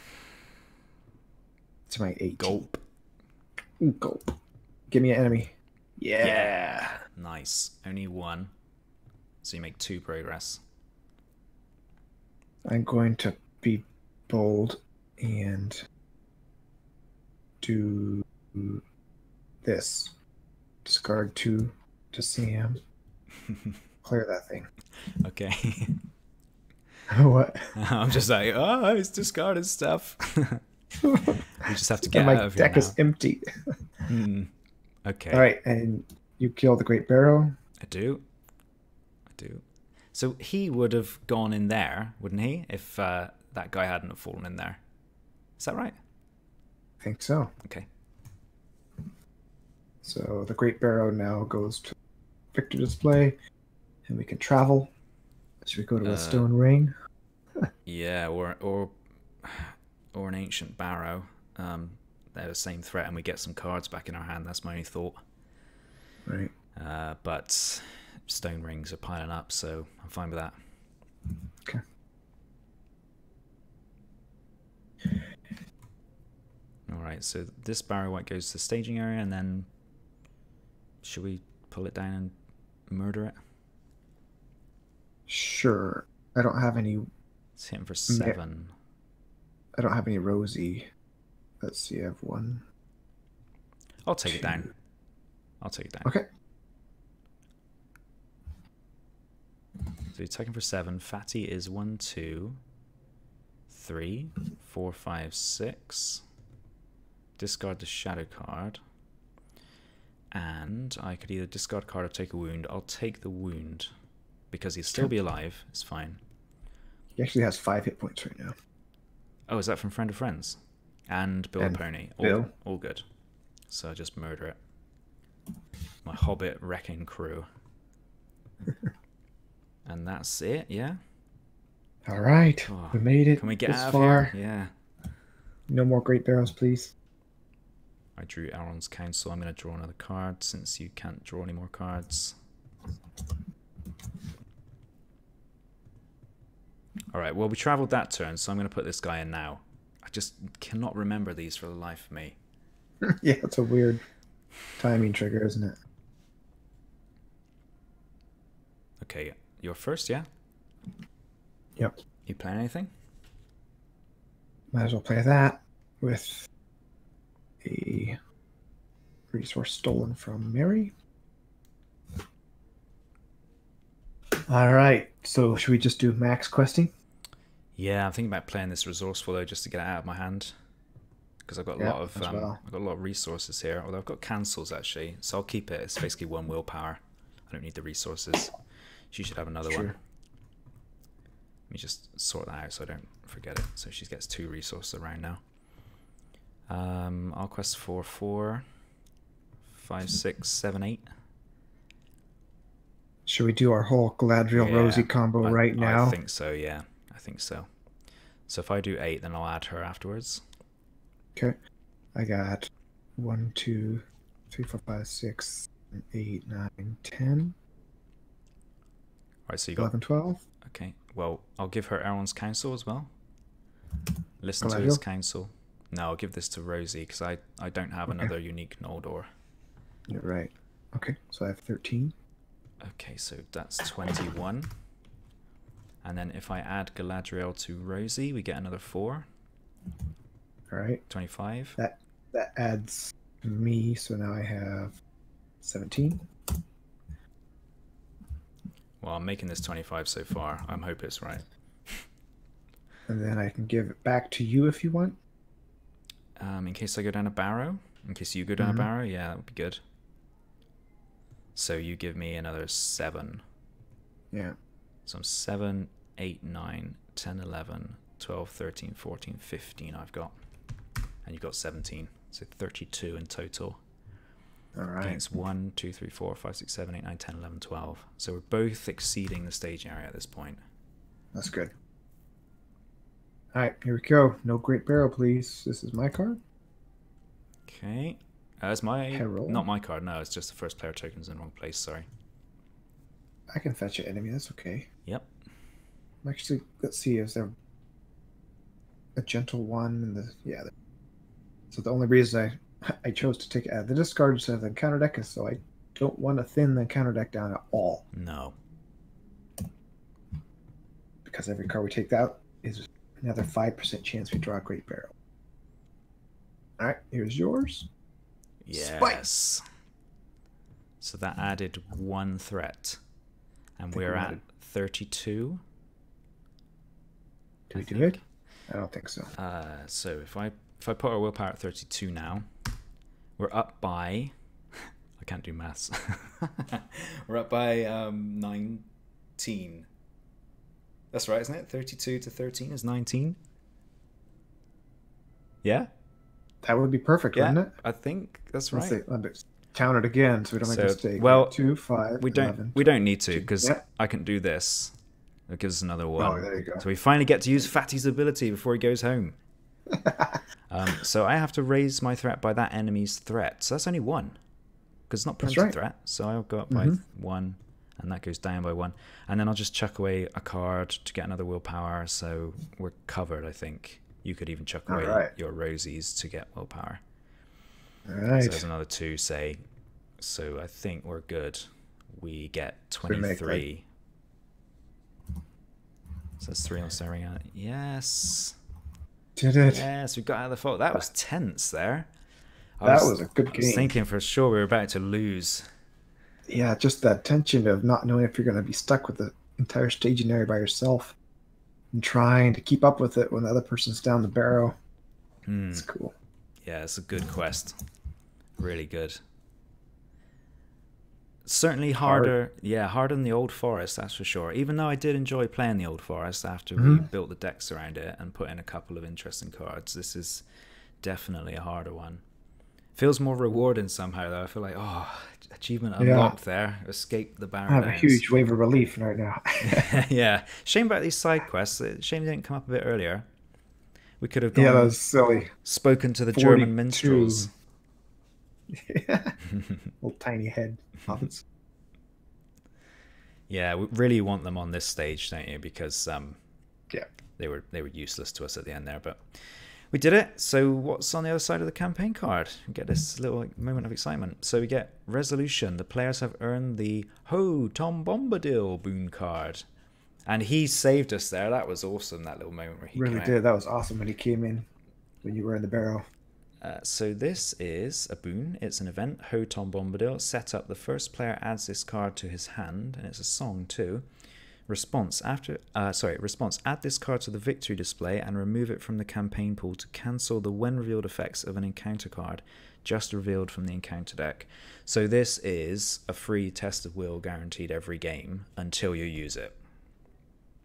It's my 8. Gulp. Gulp. Give me an enemy. Yeah. Nice. Only 1. So you make 2 progress. I'm going to be bold and do this. Discard 2 to Sam. Clear that thing. Okay. What? I'm just like, oh, it's discarded stuff. You just have to get my out of here deck is empty. Okay. All right, and you kill the Great Barrow. I do. So he would have gone in there, wouldn't he, if that guy hadn't have fallen in there? Is that right? I think so. Okay. So the Great Barrow now goes to Victor display, and we can travel. Should we go to a stone ring? Yeah, or an ancient Barrow. They're the same threat, and we get some cards back in our hand. That's my only thought. Right. But stone rings are piling up, so I'm fine with that. Okay. All right, so this Barrow White goes to the staging area, and then should we pull it down and murder it? Sure. I don't have any. It's hitting for 7. I don't have any Rosie. Let's see. I have 1. I'll take it down. I'll take it down. Okay. So you're taking for 7. Fatty is 1, 2, 3, 4, 5, 6. Discard the shadow card. And I could either discard a card or take a wound. I'll take the wound because he'll still be alive. It's fine. He actually has 5 hit points right now. Oh, is that from Friend of Friends? And Bill the Pony. All good. So I just murder it. My Hobbit wrecking crew. And that's it, yeah? All right. Oh, we made it. Can we get this out of far. here? Yeah. No more Great Barrows, please. I drew Aaron's Council. I'm going to draw another card since you can't draw any more cards. Alright, well, we travelled that turn, so I'm going to put this guy in now. I just cannot remember these for the life of me. Yeah, it's a weird timing trigger, isn't it? Okay, you're first, yeah? Yep. You playing anything? Might as well play that with a resource stolen from Mary. All right. So should we just do max questing? Yeah, I'm thinking about playing this resourceful though, just to get it out of my hand. Because I've got a Yeah, lot of as well. I've got a lot of resources here. Although I've got cancels actually, so I'll keep it. It's basically 1 willpower. I don't need the resources. She should have another one. Sure. Let me just sort that out so I don't forget it. So she gets 2 resources around now. I'll quest 4, 4, 5, 6, 7, 8. Should we do our whole Galadriel Rosie combo right now? I think so. Yeah, I think so. So if I do 8, then I'll add her afterwards. Okay. I got 1, 2, 3, 4, 5, 6, 8, 9, 10. All right, so you got 11, 12. Okay. Well, I'll give her Elrond's counsel as well. Listen to Galadriel? his counsel. No, I'll give this to Rosie because I don't have another unique Noldor. You're right. Okay, so I have 13. Okay, so that's 21. And then if I add Galadriel to Rosie, we get another 4. All right. 25. That adds me, so now I have 17. Well, I'm making this 25 so far. I'm hoping it's right. And then I can give it back to you if you want. In case I go down a Barrow. In case you go down a Barrow, yeah, that would be good. So you give me another 7. Yeah. So I'm 7, 8, 9, 10, 11, 12, 13, 14, 15 I've got. And you've got 17. So 32 in total. All right. Against 1, 2, 3, 4, 5, 6, 7, 8, 9, 10, 11, 12. So we're both exceeding the stage area at this point. That's good. All right, here we go. No Great Barrow, please. This is my card. Okay. It's my... Herald. Not my card, no. It's just the first player token's in the wrong place, sorry. I can fetch an enemy. That's okay. Yep. Actually, let's see. Is there a gentle one? In the yeah. So the only reason I chose to take the discard instead of the counter deck is so I don't want to thin the counter deck down at all. No. Because every card we take out is another 5% chance we draw a Great Barrow. All right, here's yours. Yes. Spike. So that added 1 threat. And we're at 32. Do we do it? I don't think so. So if I put our willpower at 32 now, we're up by... I can't do maths. We're up by 19. That's right, isn't it? 32 to 13 is 19. Yeah? That would be perfect, wouldn't it? I think that's right. Let's count it again so we don't make a mistake. Well, 2, 5, we 11, don't need to because I can do this. It gives us another 1. Oh, there you go. So we finally get to use Fatty's ability before he goes home. So I have to raise my threat by that enemy's threat. So that's only 1. Because it's not printed threat. So I'll go up by 1. And that goes down by 1. And then I'll just chuck away a card to get another willpower. So we're covered, I think. You could even chuck away your Rosies to get willpower. All right. So there's another 2, say. So I think we're good. We get 23. So that's 3 on staring at it. Yes. Did it. Yes, we got out of the fault. That was tense there. That was a good game. I was thinking for sure we were about to lose. Yeah, just that tension of not knowing if you're going to be stuck with the entire staging area by yourself and trying to keep up with it when the other person's down the barrow. It's cool. Yeah, it's a good quest. Really good. Certainly harder. Yeah, harder than the Old Forest, that's for sure. Even though I did enjoy playing the Old Forest after we built the decks around it and put in a couple of interesting cards, this is definitely a harder one. Feels more rewarding somehow, though. I feel like, achievement unlocked there. Escape the Barrow-downs. I have a huge wave of relief right now. Yeah. Shame about these side quests. Shame they didn't come up a bit earlier. We could have gone, that was silly. Spoken to the German minstrels. Yeah. Little tiny head hobbits. Yeah, we really want them on this stage, don't you? Because yeah, they were useless to us at the end there, but we did it. So what's on the other side of the campaign card? We get this little moment of excitement. So we get resolution. The players have earned the Ho Tom Bombadil boon card, and he saved us there. That was awesome. That little moment where he really did. That was awesome when he came in when you were in the barrow. So this is a boon. It's an event. Ho Tom Bombadil. Set up. The first player adds this card to his hand, and it's a song too. Response response. Add this card to the victory display and remove it from the campaign pool to cancel the when revealed effects of an encounter card just revealed from the encounter deck. So this is a free test of will guaranteed every game until you use it.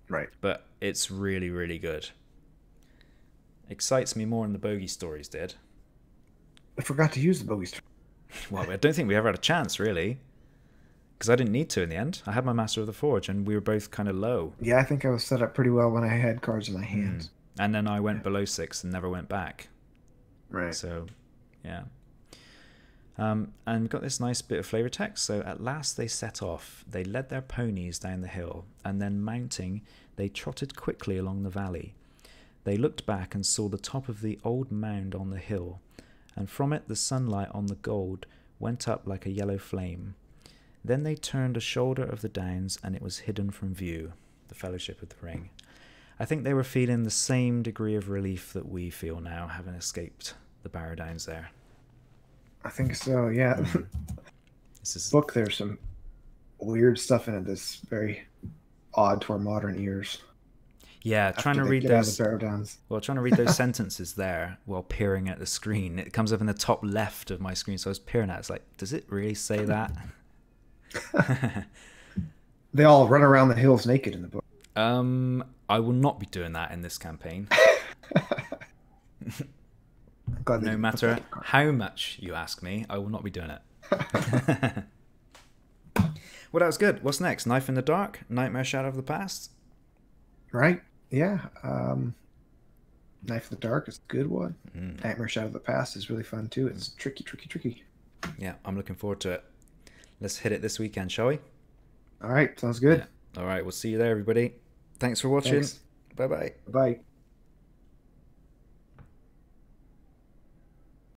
Right. But it's really, really good. Excites me more than the bogey stories did. I forgot to use the bogey story. Well, I don't think we ever had a chance, really. Because I didn't need to in the end. I had my Master of the Forge, and we were both kind of low. Yeah, I think I was set up pretty well when I had cards in my hands. And then I went below 6 and never went back. Right. So, yeah. And we've got this nice bit of flavor text. So, at last they set off. They led their ponies down the hill, and then mounting, they trotted quickly along the valley. They looked back and saw the top of the old mound on the hill, and from it the sunlight on the gold went up like a yellow flame. Then they turned a shoulder of the downs, and it was hidden from view, the Fellowship of the Ring. I think they were feeling the same degree of relief that we feel now, having escaped the Barrow-downs there. I think so, yeah. This book, there's some weird stuff in it that's very odd to our modern ears. Yeah, trying to read those sentences there while peering at the screen. It comes up in the top left of my screen, so I was peering at it. It's like, does it really say that? They all run around the hills naked in the book. I will not be doing that in this campaign. No matter how much you ask me, I will not be doing it. Well, that was good. What's next? Knife in the Dark? Nightmare Shadow of the Past? Right. Yeah. Knife in the Dark is a good one. Nightmare Shadow of the Past is really fun too. It's tricky. Yeah, I'm looking forward to it. Let's hit it this weekend, shall we? All right. Sounds good. Yeah. All right. We'll see you there, everybody. Thanks for watching. Thanks. Bye-bye. Bye.